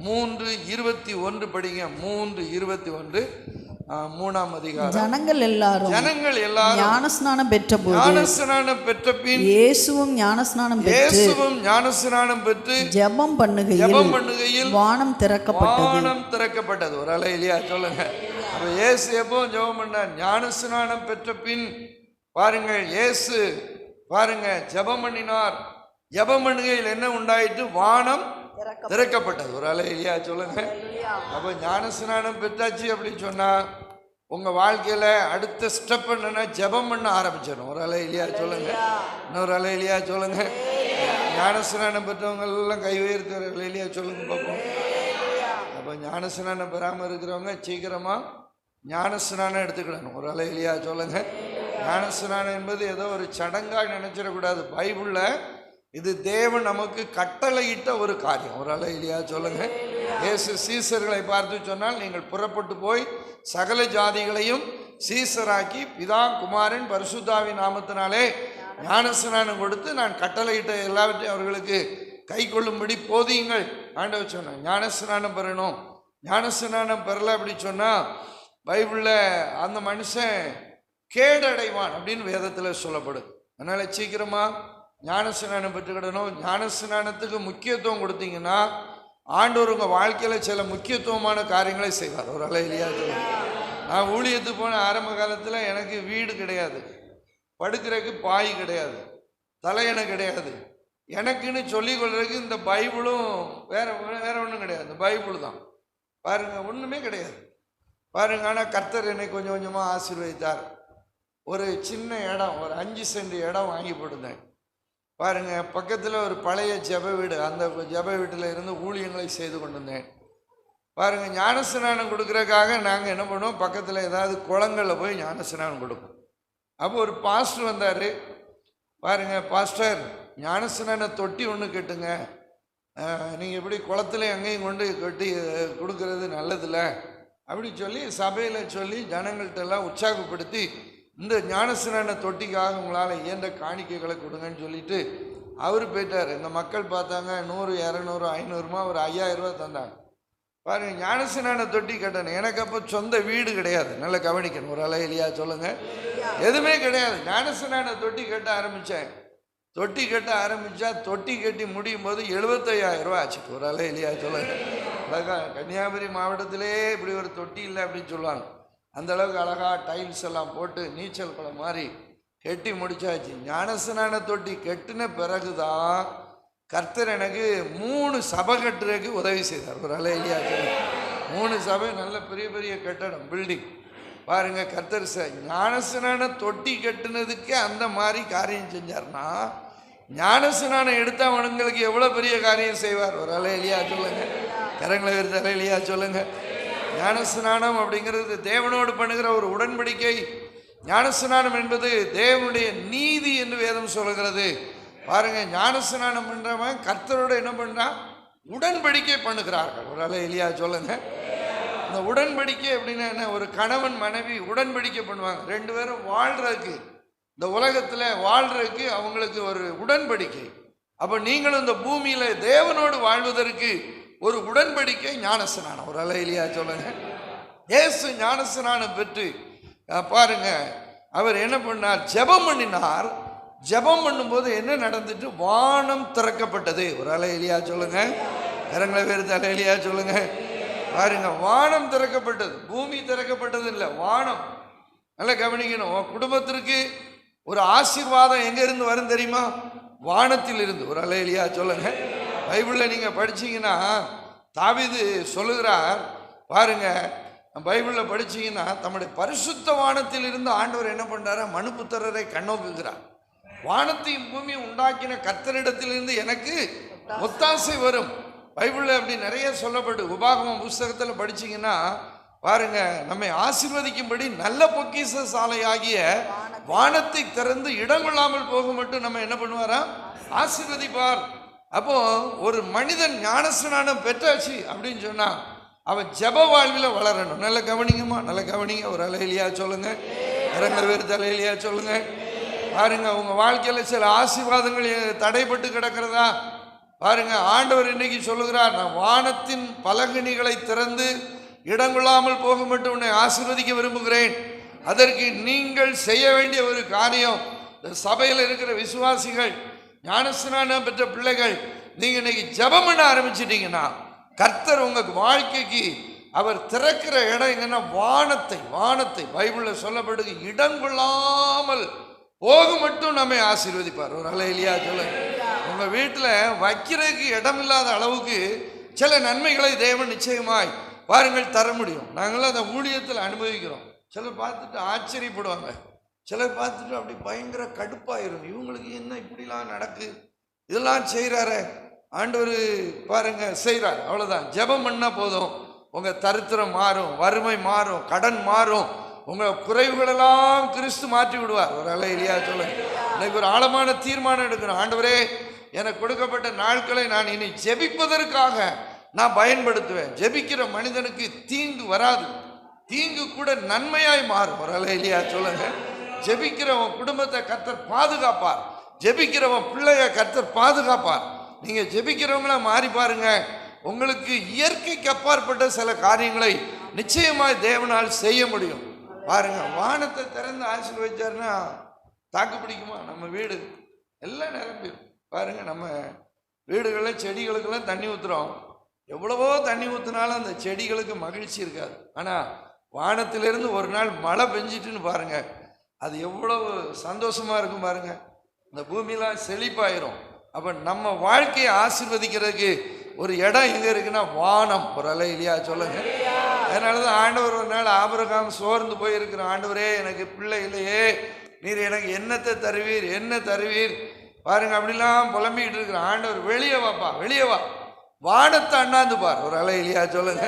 3:21 படிங்க. 3:21 3ஆம் அதிகாரம். ஜனங்கள் எல்லாரும் ஞானஸ்நானம் பெற்ற பின் இயேசுவும் ஞானஸ்நானம் பெற்று ஜெபம் பண்ணுகையில் வானம் திறக்கப்பட்டது. ஒரு அலையிலியா சொல்லுங்க. அப்ப இயேசு எப்போ ஜெபம் பண்ணார்? ஞானஸ்நானம் பெற்ற பின் பாருங்கள் இயேசு பாருங்க ஜெபம் பண்ணினார். ஜெபம் பண்ணுகையில் என்ன உண்டாயிட்டு? வானம் திறக்கப்பட்டது. ஒரு அலையிலியா சொல்லுங்க. அப்போ ஞானஸ்நானம் பெற்றாச்சு அப்படின்னு சொன்னா உங்க வாழ்க்கையில அடுத்த ஸ்டெப் என்னன்னா ஜெபம் பண்ண ஆரம்பிச்சிடும். ஒரு அலையிலியா சொல்லுங்க. இன்னொரு அலையிலியா சொல்லுங்க. ஞானஸ்நானம் பெற்றவங்க எல்லாம் கை உயர்த்துற அலையிலியா சொல்லுங்க பார்ப்போம். அப்போ ஞானஸ்நானம் பெறாமல் இருக்கிறவங்க சீக்கிரமா ஞானஸ்நானம் எடுத்துக்கிடணும். ஒரு அலையிலியா சொல்லுங்க. ஞானஸ்நானம் என்பது ஏதோ ஒரு சடங்காக நினைச்சிடக்கூடாது. பைபிளில் இது தேவன் நமக்கு கட்டளையிட்ட ஒரு காரியம். ஒரு அலையிலியா சொல்லுங்க. இயேசு சீசர்களை பார்த்து சொன்னால், நீங்கள் புறப்பட்டு போய் சகல ஜாதிகளையும் சீசராக்கி பிதா குமாரன் பரிசுத்தாவின் நாமத்தினாலே ஞானஸ்நானம் கொடுத்து நான் கட்டளையிட்ட எல்லாவற்றையும் அவர்களுக்கு கை கொள்ளும்படி போதியுங்கள் ஆண்டவர் சொன்னார். ஞானஸ்நானம் பெறணும். ஞானஸ்நானம் பெறல அப்படி சொன்னா பைபிள்ல அந்த மனுஷன் கேடடைவான் அப்படின்னு வேதத்தில் சொல்லப்படுது. அதனால சீக்கிரமா ஞானஸ்நானம் பெற்றுக்கிடணும். ஞானஸ்நானத்துக்கு முக்கியத்துவம் கொடுத்தீங்கன்னா ஆண்டவர் உங்க வாழ்க்கையில சில முக்கியத்துவமான காரியங்களை செய்வார். ஒரு அல்லேலூயா. நான் ஊழியத்துக்கு போன ஆரம்ப காலத்துல எனக்கு வீடு கிடையாது, படுக்கிறதுக்கு பாய் கிடையாது, தலையணை கிடையாது. எனக்குன்னு சொல்லிக் கொள்றதுக்கு இந்த பைபிளும் வேற ஒன்றும் கிடையாது. இந்த பைபிள் தான் பாருங்க, ஒண்ணுமே கிடையாது பாருங்க. ஆனால் கர்த்தர் என்னை கொஞ்சம் கொஞ்சமாக ஆசீர்வதித்தார். ஒரு சின்ன இடம், ஒரு 5 சென்ட் இடம் வாங்கி போட்டிருந்தேன் பாருங்க. பக்கத்தில் ஒரு பழைய ஜெப வீடு, அந்த ஜெப வீட்டில் இருந்து ஊழியங்களை செய்து கொண்டிருந்தேன் பாருங்க. ஞானஸ்நானம் கொடுக்குறதுக்காக நாங்கள் என்ன பண்ணுவோம், பக்கத்தில் ஏதாவது குளங்களில் போய் ஞானஸ்நானம் கொடுப்போம். அப்போ ஒரு பாஸ்டர் வந்தார் பாருங்க. பாஸ்டர், ஞானஸ்நான தொட்டி ஒன்று கட்டுங்க, நீங்கள் எப்படி குளத்துல எங்கேயும் கொண்டு கட்டி கொடுக்கறது நல்லதில்ல அப்படி சொல்லி சபையில் சொல்லி ஜனங்கள்கிட்டெல்லாம் உற்சாகப்படுத்தி இந்த ஞானஸ்நான தொட்டிக்காக உங்களால் இயன்ற காணிக்கைகளை கொடுங்கன்னு சொல்லிட்டு அவர் போயிட்டார். இந்த மக்கள் பார்த்தாங்க, 100, 200, 500 ஒரு 5000 ரூபா தந்தாங்க பாருங்க. ஞானஸ்நான தொட்டி கட்டணும். எனக்கு அப்போ சொந்த வீடு கிடையாது, நல்லா கவனிக்கணும். ஒரு அல்லேலூயா சொல்லுங்க. எதுவுமே கிடையாது. ஞானஸ்நான தொட்டி கட்ட ஆரம்பித்தேன். தொட்டி கட்ட ஆரம்பித்தா தொட்டி கட்டி முடியும் போது 75,000 ரூபா ஆச்சு. ஒரு அல்லேலூயா சொல்லுங்க. அழகா கன்னியாகுமரி மாவட்டத்திலே இப்படி ஒரு தொட்டி இல்லை அப்படின்னு சொல்லுவாங்க. அந்த அளவுக்கு அழகா டைல்ஸ் எல்லாம் போட்டு நீச்சல் குளம் மாதிரி கட்டி முடிச்சாச்சு. ஞானஸ்நான தொட்டி கட்டின பிறகுதான் கர்த்தர் எனக்கு 3 சபை கட்டுறதுக்கு உதவி செய்தார். ஒரு அல்லேலூயா சொல்லுங்க. 3 சபை, நல்ல பெரிய பெரிய கட்டடம், பில்டிங் பாருங்க. கர்த்தர் ஞானஸ்நான தொட்டி கட்டுனதுக்கு அந்த மாதிரி காரியம் செஞ்சார்னா ஞானஸ்நானம் எடுத்தவனுங்களுக்கு எவ்வளோ பெரிய காரியம் செய்வார். ஒரு அல்லேலூயா சொல்லுங்க. கரங்களை விரித்து அல்லேலூயா சொல்லுங்க. ஞானஸ்நானம் அப்படிங்கிறது தேவனோடு பண்ணுகிற ஒரு உடன்படிக்கை. ஞானஸ்நானம் என்பது தேவனுடைய நீதி என்று வேதம் சொல்லுகிறது பாருங்க. ஞானஸ்நானம் பண்றவன் கர்த்தரோட என்ன பண்றான், உடன்படிக்கை பண்ணுகிறார்கள். ஒரு அல்லேலூயா சொல்லுங்க. இந்த உடன்படிக்கை அப்படின்னா என்ன, ஒரு கணவன் மனைவி உடன்படிக்கை பண்ணுவாங்க. 2 பேரும் வாழ்றதுக்கு, இந்த உலகத்தில் வாழ்றதுக்கு அவங்களுக்கு ஒரு உடன்படிக்கை. அப்போ நீங்களும் இந்த பூமியில தேவனோடு வாழ்வதற்கு ஒரு உடன்படிக்கை ஞானஸ்நானம். ஒரு அல்லேலூயா சொல்லுங்க. இயேசு ஞானஸ்நானம் பெற்று பாருங்க அவர் என்ன பண்ணார், ஜெபம் பண்ணினார். ஜெபம் பண்ணும்போது என்ன நடந்துட்டு, வானம் திறக்கப்பட்டது. ஒரு அல்லேலூயா சொல்லுங்க. கரங்களை விரித்து அல்லேலூயா சொல்லுங்க. பாருங்க, வானம் திறக்கப்பட்டது, பூமி திறக்கப்பட்டது இல்லை, வானம். நல்லா கவனிக்கணும். உன் குடும்பத்திற்கு ஒரு ஆசீர்வாதம் எங்க இருந்து வரும் தெரியுமா, வானத்தில் இருந்து. ஒரு அல்லேலூயா சொல்லுங்க. பைபிளில் நீங்க படிச்சீங்கன்னா தாவீது சொல்லுகிறார் பாருங்க. பைபிளில் படிச்சீங்கன்னா தம்முடைய பரிசுத்த வானத்தில் இருந்து ஆண்டவர் என்ன பண்றாரு, மனுபுத்திரரை கண்ணோக்குகிறார். வானத்தையும் பூமியும் உண்டாக்கின கர்த்தரிடத்திலிருந்து எனக்கு ஒத்தாசை வரும். பைபிளில் அப்படி நிறைய சொல்லப்பட்டு, உபாகமம் புஸ்தகத்தில் படிச்சீங்கன்னா பாருங்க, நம்மை ஆசீர்வதிக்கும்படி நல்ல பொக்கிஷ சாலையாகிய வானத்தை திறந்து இடங்கொள்ளாமல் போக மட்டும் நம்ம என்ன பண்ணுவாரா, ஆசீர்வதிப்பார். அப்போ ஒரு மனிதன் ஞானஸ்நானம் பெற்றாச்சு அப்படின்னு சொன்னா அவன் ஜெப வாழ்வில் வளரணும். நல்ல கவனிங்கம்மா, நல்ல கவனிங்க. ஒரு அல்லேலூயா சொல்லுங்க. இரங்கல் வேறு அல்லேலூயா சொல்லுங்க. பாருங்க, உங்க வாழ்க்கையில சில ஆசீர்வாதங்கள் தடைப்பட்டு கிடக்கிறதா பாருங்க. ஆண்டவர் இன்னைக்கு சொல்லுகிறார், நான் வானத்தின் பலகணிகளை திறந்து இடங்கொள்ளாமல் போக மட்டும் உன்னை ஆசீர்வதிக்க விரும்புகிறேன். அதற்கு நீங்கள் செய்ய வேண்டிய ஒரு காரியம், சபையில் இருக்கிற விசுவாசிகள், ஞானஸ்நானம் பெற்ற பிள்ளைகள், நீங்க இன்னைக்கு ஜெபம் பண்ண ஆரம்பிச்சிட்டீங்கன்னா கர்த்தர் உங்க வாழ்க்கைக்கு அவர் திறக்கிற இடம் எங்கன்னா வானத்தை பைபிளில் சொல்லப்படுது, இடங்கொள்ளாமல் போக மட்டும் நம்மை ஆசீர்வதிப்பார். ஒரு அல்லேலூயா சொல்லுங்க. உங்க வீட்டில் வைக்கிறதுக்கு இடம் இல்லாத அளவுக்கு சில நன்மைகளை தேவன் நிச்சயமாய் பாருங்கள் தர முடியும். நாங்களும் அந்த ஊழியத்தில் அனுபவிக்கிறோம். சிலர் பார்த்துட்டு ஆச்சரியப்படுவாங்க, சிலர் பார்த்துட்டு அப்படி பயங்கர கடுப்பாயிரும். இவங்களுக்கு என்ன இப்படிலாம் நடக்கு, இதெல்லாம் செய்கிறாரு ஆண்டவர் பாருங்க செய்கிறார். அவ்வளோதான். ஜெபம் பண்ணால் போதும், உங்கள் தரித்திரம் மாறும், வறுமை மாறும், கடன் மாறும், உங்கள் குறைவுகளெல்லாம் கிறிஸ்து மாற்றி விடுவார். ஒரு அல்லேலூயா சொல்லுங்க. இன்னைக்கு ஒரு ஆழமான தீர்மானம் எடுக்கணும். ஆண்டவரே, எனக்கு கொடுக்கப்பட்ட நாட்களை நான் இனி ஜெபிப்பதற்காக நான் பயன்படுத்துவேன். ஜெபிக்கிற மனிதனுக்கு தீங்கு வராது, தீங்கு கூட நன்மையாய் மாறும். ஒரு அல்லேலூயா சொல்லுங்க. ஜெபிக்கிறவன் குடும்பத்தை கர்த்தர் பாதுகாப்பார், ஜெபிக்கிறவன் பிள்ளைய கர்த்தர் பாதுகாப்பார். நீங்கள் ஜெபிக்கிறவங்கள மாறி பாருங்க. உங்களுக்கு இயற்கைக்கு அப்பாற்பட்ட சில காரியங்களை நிச்சயமாக தேவனால் செய்ய முடியும். பாருங்க, வானத்தை திறந்து ஆசீர்வதிச்சாருன்னா தாக்கு பிடிக்குமா? நம்ம வீடு எல்லாம் நிரம்பி பாருங்க. நம்ம வீடுகளில் செடிகளுக்கெல்லாம் தண்ணி ஊற்றுறோம். எவ்வளவோ தண்ணி ஊற்றினாலும் அந்த செடிகளுக்கு மகிழ்ச்சி இருக்காது. ஆனால் வானத்திலிருந்து ஒரு நாள் மழை பெஞ்சிட்டுன்னு பாருங்க, அது எவ்வளவு சந்தோஷமா இருக்கும் பாருங்க. இந்த பூமியெல்லாம் செழிப்பாயிரும். அப்போ நம்ம வாழ்க்கையை ஆசீர்வதிக்கிறதுக்கு ஒரு இடம் எங்கே இருக்குன்னா வானம். ஒரு அலை இல்லையா சொல்லுங்க. அதனால தான் ஆண்டவர் ஒரு நாள் ஆபிரகாம் சோர்ந்து போயிருக்கிற, ஆண்டவரே எனக்கு பிள்ளை இல்லையே, நீர் எனக்கு என்னத்தை தருவீர், என்ன தருவீர் பாருங்க அப்படிலாம் புலம்பிக்கிட்டு இருக்கிற ஆண்டவர், வெளியே வாப்பா, வெளியே வா, வானத்தை அண்ணாந்து பார். ஒரு அலை இல்லையா சொல்லுங்க.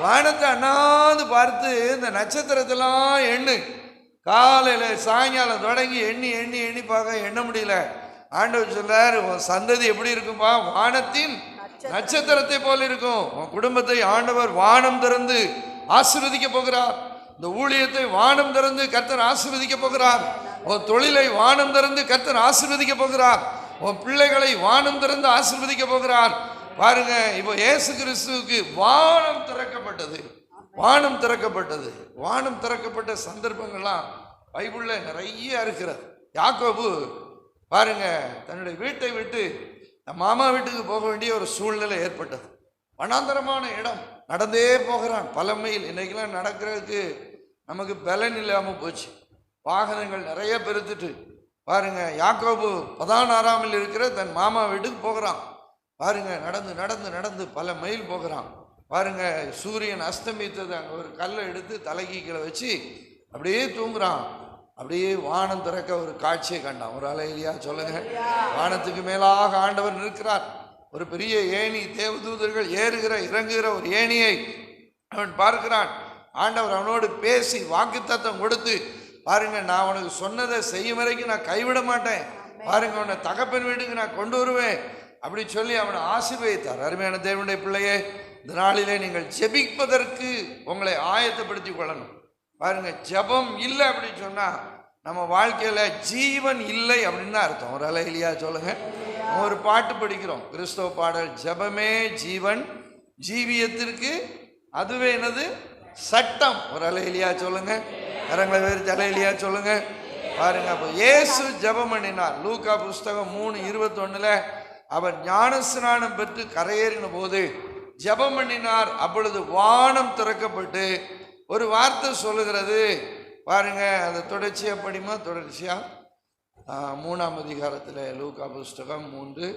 வானத்தை அண்ணாந்து பார்த்து இந்த நட்சத்திரத்தெல்லாம் எண்ணு. காலையில் சாயங்காலம் தொடங்கி எண்ணி எண்ணி எண்ணி பார்க்க எண்ண முடியல. ஆண்டவர் சொல்றாரு, உன் சந்ததி எப்படி இருக்கும்பா, வானத்தின் நட்சத்திரத்தை போல இருக்கும். உன் குடும்பத்தை ஆண்டவர் வானம் திறந்து ஆசீர்வதிக்க போகிறார். இந்த ஊழியத்தை வானம் திறந்து கர்த்தர் ஆசீர்வதிக்க போகிறார். உன் தொழிலை வானம் திறந்து கர்த்தர் ஆசீர்வதிக்க போகிறார். உன் பிள்ளைகளை வானம் திறந்து ஆசீர்வதிக்க போகிறார். பாருங்க, இப்போ இயேசு கிறிஸ்துவுக்கு வானம் திறக்கப்பட்டது. வானம் திறக்கப்பட்டது. வானம் திறக்கப்பட்ட சந்தர்ப்பங்கள்லாம் பைபிளில் நிறைய இருக்கிறது. யாக்கோபு பாருங்க, தன்னுடைய வீட்டை விட்டு மாமா வீட்டுக்கு போக வேண்டிய ஒரு சூழ்நிலை ஏற்பட்டது. வனாந்தரமான இடம், நடந்தே போகிறான் பல மைல். இன்னைக்கெல்லாம் நடக்கிறதுக்கு நமக்கு பலன் இல்லாமல் போச்சு. வாகனங்கள் நிறைய பெருத்துட்டு பாருங்க, யாக்கோபு பதானாராமில் இருக்கிற தன் மாமா வீட்டுக்கு போகிறான். பாருங்க, நடந்து நடந்து நடந்து பல மைல் போகிறான். பாருங்க, சூரியன் அஸ்தமித்தது. அங்கே ஒரு கல்லை எடுத்து தலைக்கு கீழே வச்சு அப்படியே தூங்குறான். அப்படியே வானம் திறக்க ஒரு காட்சியை கண்டான். ஒரு அலையிலியா சொல்லுங்க. வானத்துக்கு மேலாக ஆண்டவர் நிற்கிறார். ஒரு பெரிய ஏணி, தேவதூதர்கள் ஏறுகிற இறங்குகிற ஒரு ஏணியை அவன் பார்க்கிறான். ஆண்டவர் அவனோடு பேசி வாக்குத்தத்தம் கொடுத்து, பாருங்க, நான் உனக்கு சொன்னதை செய்யும் வரைக்கும் நான் கைவிட மாட்டேன், பாருங்க, உன்னை தகப்பன் வீட்டுக்கு நான் கொண்டு வருவேன் அப்படி சொல்லி அவனை ஆசீர்வதித்தார். அருமையான தேவனுடைய பிள்ளையே, இந்த நாளிலே நீங்கள் ஜெபிப்பதற்கு உங்களை ஆயத்தப்படுத்தி கொள்ளணும். பாருங்க, ஜெபம் இல்லை அப்படின்னு சொன்னா நம்ம வாழ்க்கையில ஜீவன் இல்லை அப்படின்னு தான் அர்த்தம். ஒரு அலையிலியா சொல்லுங்க. ஒரு பாட்டு படிக்கிறோம், கிறிஸ்தவ பாடல், ஜெபமே ஜீவன், ஜீவியத்திற்கு அதுவே என்னது சட்டம். ஒரு அலையிலியா சொல்லுங்க. கரங்களை வேறு அலையிலியா சொல்லுங்க. பாருங்க, அப்போ இயேசு ஜெபம் பண்ணினார். லூக்கா புஸ்தகம் 3:21 அவர் ஞானஸ்நானம் பெற்று கரையேறின போது ஜெபம் பண்ணினார். அப்பொழுது வானம் திறக்கப்பட்டு ஒரு வார்த்தை சொல்லுகிறது. பாருங்க, அதை தொடர்ச்சியாக படிமா, தொடர்ச்சியாக 3ஆம் அதிகாரத்தில் லூக்கா புஸ்தகம் 3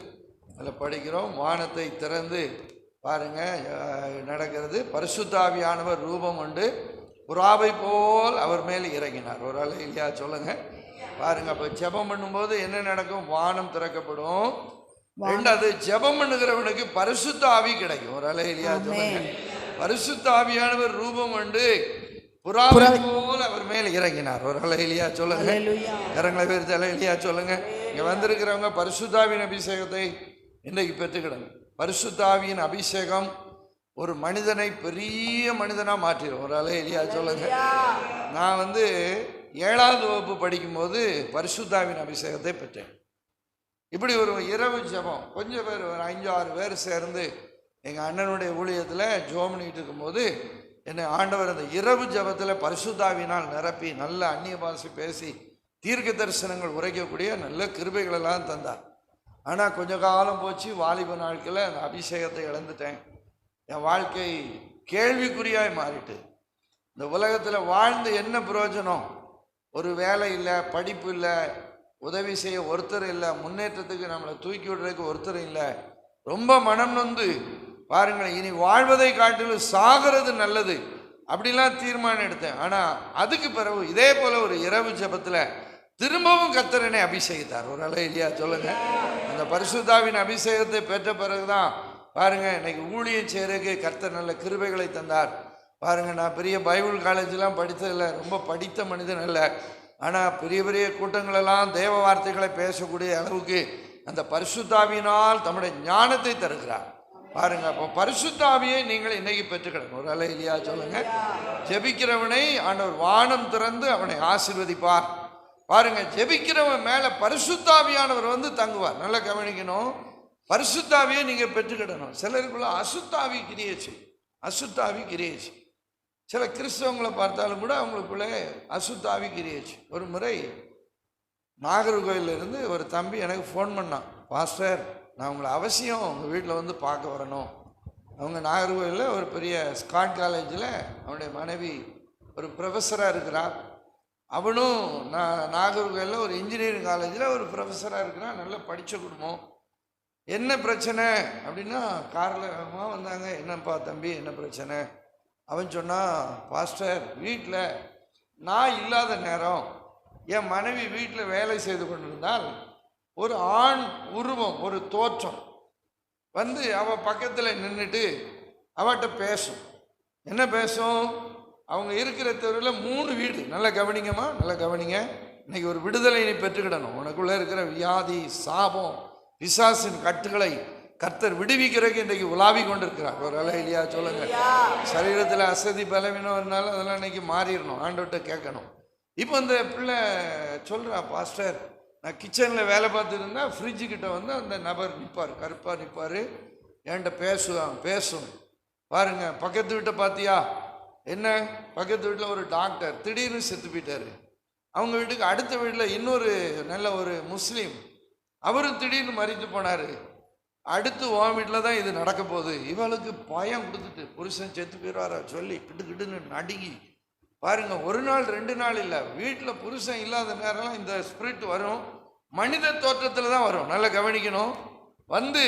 அதில் படிக்கிறோம். வானத்தை திறந்து பாருங்க நடக்கிறது. பரிசுத்தாவியானவர் ரூபம் கொண்டு புறாவை போல் அவர் மேல் இறங்கினார். ஒரு அலை இல்லையா சொல்லுங்க. பாருங்க, அப்போ ஜெபம் பண்ணும்போது என்ன நடக்கும்? வானம் திறக்கப்படும். ரெண்டாவது, ஜெபம் பண்ணுகிறவனுக்கு பரிசுத்த ஆவி கிடைக்கும். ஒரு அலை இல்லையா சொல்லுங்க. பரிசுத்த ஆவியானவர் ரூபம் கொண்டு புறாவை போல் அவர் மேல் இறங்கினார். ஒரு அலையிலியா சொல்லுங்க. கரங்களை வேறு அலையிலியா சொல்லுங்க. இங்க வந்திருக்கிறவங்க பரிசுத்தாவின் அபிஷேகத்தை இன்றைக்கு பெற்றுக்கிடுங்க. பரிசுத்தாவியின் அபிஷேகம் ஒரு மனிதனை பெரிய மனிதனா மாற்றிடும். ஒரு அலையிலியா சொல்லுங்க. நான் 7ஆவது வகுப்பு படிக்கும்போது பரிசுத்தாவின் அபிஷேகத்தை பெற்றேன். இப்படி ஒரு இரவு ஜெபம், கொஞ்சம் பேர், ஒரு 5-6 பேர் சேர்ந்து எங்கள் அண்ணனுடைய ஊழியத்தில் ஜெபம் பண்ணிட்டு இருக்கும்போது என்னை ஆண்டவர் அந்த இரவு ஜெபத்தில் பரிசுத்தாவினால் நிரப்பி நல்ல அந்நிய பாஷை பேசி தீர்க்க தரிசனங்கள் உரைக்கக்கூடிய நல்ல கிருபைகளெல்லாம் தந்தார். ஆனால் கொஞ்ச காலம் போச்சு, வாலிப நாட்களில் அந்த அபிஷேகத்தை இழந்துட்டேன். என் வாழ்க்கை கேள்விக்குறியாய் மாறிட்டு, இந்த உலகத்தில் வாழ்ந்து என்ன பிரயோஜனம்? ஒரு வேலை இல்லை, படிப்பு இல்லை, உதவி செய்ய ஒருத்தர் இல்லை, முன்னேற்றத்துக்கு நம்மளை தூக்கி விடுறதுக்கு ஒருத்தர் இல்லை. ரொம்ப மனம் நொந்து பாருங்களேன், இனி வாழ்வதை காட்டிலும் சாகிறது நல்லது அப்படிலாம் தீர்மானம் எடுத்தேன். ஆனால் அதுக்கு பிறகு இதே போல் ஒரு இரவு ஜெபத்தில் திரும்பவும் கர்த்தரனை அபிஷேகித்தார். ஒரு அலை இல்லையா சொல்லுங்க. அந்த பரிசுத்தாவின் அபிஷேகத்தை பெற்ற பிறகுதான் பாருங்க இன்னைக்கு ஊழியம் செய்யறதுக்கு கர்த்தர் நல்ல கிருபைகளை தந்தார். பாருங்க, நான் பெரிய பைபிள் காலேஜெலாம் படித்ததில்லை, ரொம்ப படித்த மனிதன் அல்ல. ஆனால் பெரிய பெரிய கூட்டங்களெல்லாம் தேவ வார்த்தைகளை பேசக்கூடிய அளவுக்கு அந்த பரிசுத்தாவியினால் தம்முடைய ஞானத்தை தருகிறார். பாருங்க, அப்போ பரிசுத்தாவியை நீங்கள் இன்னைக்கு பெற்றுக்கிடணும். ஒரு அலை இல்லையா சொல்லுங்க. ஜெபிக்கிறவனை ஆண்டவர் வானம் திறந்து அவனை ஆசீர்வதிப்பார். பாருங்க, ஜெபிக்கிறவன் மேல பரிசுத்தாவியானவர் தங்குவார். நல்லா கவனிக்கணும். பரிசுத்தாவியை நீங்க பெற்றுக்கிடணும். சிலருக்குள்ள அசுத்தாவி கிரியேச்சு, அசுத்தாவி கிரியேச்சு. சில கிறிஸ்தவங்களை பார்த்தாலும் கூட அவங்களுக்குள்ள அசுத்தாவி கிரியேச்சு. ஒரு முறை நாகர்கோயிலிருந்து ஒரு தம்பி எனக்கு ஃபோன் பண்ணான், பாஸ்டர் நான் உங்களை அவசியம் உங்கள் வீட்டில் வந்து பார்க்க வரணும். அவங்க நாகர்கோயிலில் ஒரு பெரிய ஸ்காட் காலேஜில் அவனுடைய மனைவி ஒரு ப்ரொஃபஸராக இருக்கிறார். அவனும் நாகர்கோயிலில் ஒரு இன்ஜினியரிங் காலேஜில் ஒரு ப்ரொஃபஸராக இருக்கிறான். நல்லா படித்த குடும்பம். என்ன பிரச்சனை அப்படின்னா காரில் வந்தாங்க. என்னப்பா தம்பி என்ன பிரச்சனை? அவன் சொன்னான், பாஸ்டர் வீட்டில் நான் இல்லாத நேரம் என் மனைவி வீட்டில் வேலை செய்து கொண்டிருந்தால் ஒரு ஆண் உருவம், ஒரு தோற்றம் வந்து அவள் பக்கத்தில் நின்றுட்டு அவட்ட பேசும். என்ன பேசும்? அவங்க இருக்கிற தெருவில் 3 வீடு. நல்லா கவனிங்கம்மா, நல்லா கவனிங்க. இன்னைக்கு ஒரு விடுதலை நீ பெற்றுக்கிடணும். உனக்குள்ளே இருக்கிற வியாதி, சாபம், பிசாசின் கட்டுகளை கர்த்தர் விடுவிக்கிறதுக்கு இன்றைக்கு உலாவி கொண்டிருக்கிறார். ஒரு இல்லையா சொல்லுங்க. சரீரத்தில் அசதி பலவீனம் இருந்தாலும் அதெல்லாம் இன்னைக்கு மாறிடணும், ஆண்டவர்கிட்ட கேட்கணும். இப்போ இந்த பிள்ளை சொல்கிறா, பாஸ்டர் நான் கிச்சனில் வேலை பார்த்துருந்தா ஃப்ரிட்ஜுக்கிட்ட வந்து அந்த நபர் நிற்பார், கருப்பாக நிற்பார், என்கிட்ட பேசும். பாருங்க, பக்கத்து வீட்டை பார்த்தியா? என்ன, பக்கத்து வீட்டில் ஒரு டாக்டர் திடீர்னு செத்து போயிட்டார். அவங்க வீட்டுக்கு அடுத்த வீட்டில் இன்னொரு நல்ல ஒரு முஸ்லீம், அவரும் திடீர்னு மறித்து போனார். அடுத்து உன் வீட்டில் தான் இது நடக்க போகுது. இவளுக்கு பயம் கொடுத்துட்டு புருஷன் செத்து போயிடுவாரா சொல்லி கிட்டுன்னு நடுங்கி. பாருங்க, 1 நாள் 2 நாள் இல்லை, வீட்டில் புருஷன் இல்லாத நேரம்லாம் இந்த ஸ்பிரிட் வரும். மனித தோற்றத்தில் தான் வரும். நல்லா கவனிக்கணும். வந்து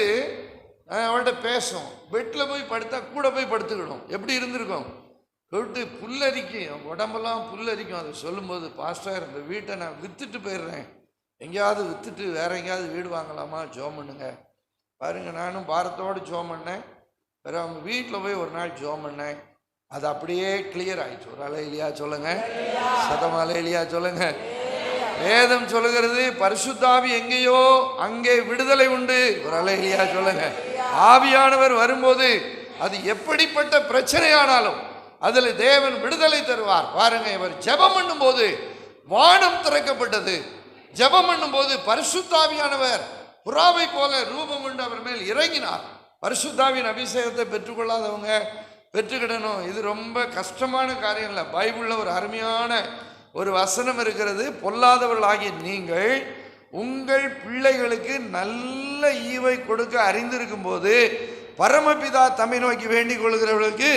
அவள்கிட்ட பேசும். பெட்டில் போய் படுத்தா கூட போய் படுத்துக்கணும். எப்படி இருந்திருக்கும்? தொட்டு புல்லரிக்கும், உடம்பெல்லாம் புல்லரிக்கும். அதை சொல்லும்போது, பாஸ்டர் இந்த வீட்டை நான் விற்றுட்டு போயிடுறேன், எங்கேயாவது விற்றுட்டு வேற எங்கேயாவது வீடு வாங்கலாமா, ஜோம் பண்ணுங்க. பாருங்கள், நானும் பாரத்தோடு ஜோம் பண்ணேன். வேற அவங்க வீட்டில் போய் ஒரு நாள் ஜோம் பண்ணேன். அது அப்படியே கிளியர் ஆயிடுச்சு. ஒரு இல்லையா சொல்லுங்க, சதமால இல்லையா சொல்லுங்க. வேதம் சொல்லுகிறது, பரிசுத்தாவி எங்கேயோ அங்கே விடுதலை உண்டு. ஒரு இல்லையா சொல்லுங்க. ஆவியானவர் வரும்போது அது எப்படிப்பட்ட பிரச்சனையானாலும் அதில் தேவன் விடுதலை தருவார். பாருங்க, இவர் ஜெபம் பண்ணும் போது வானம் திறக்கப்பட்டது. ஜெபம் பண்ணும் போது பரிசுத்தாவியானவர் புறாவை போல ரூபம் கொண்டு அவர் மேல் இறங்கினார். பரிசுத்தாவின் அபிஷேகத்தை பெற்றுக்கொள்ளாதவங்க பெற்றுக்கிடணும். இது ரொம்ப கஷ்டமான காரியம் இல்லை. பைபிளில் ஒரு அருமையான ஒரு வசனம் இருக்கிறது. பொல்லாதவர்களாகிய நீங்கள் உங்கள் பிள்ளைகளுக்கு நல்ல ஈவை கொடுக்க அறிந்திருக்கும் போது பரமபிதா தம்மை நோக்கி வேண்டிக் கொள்கிறவர்களுக்கு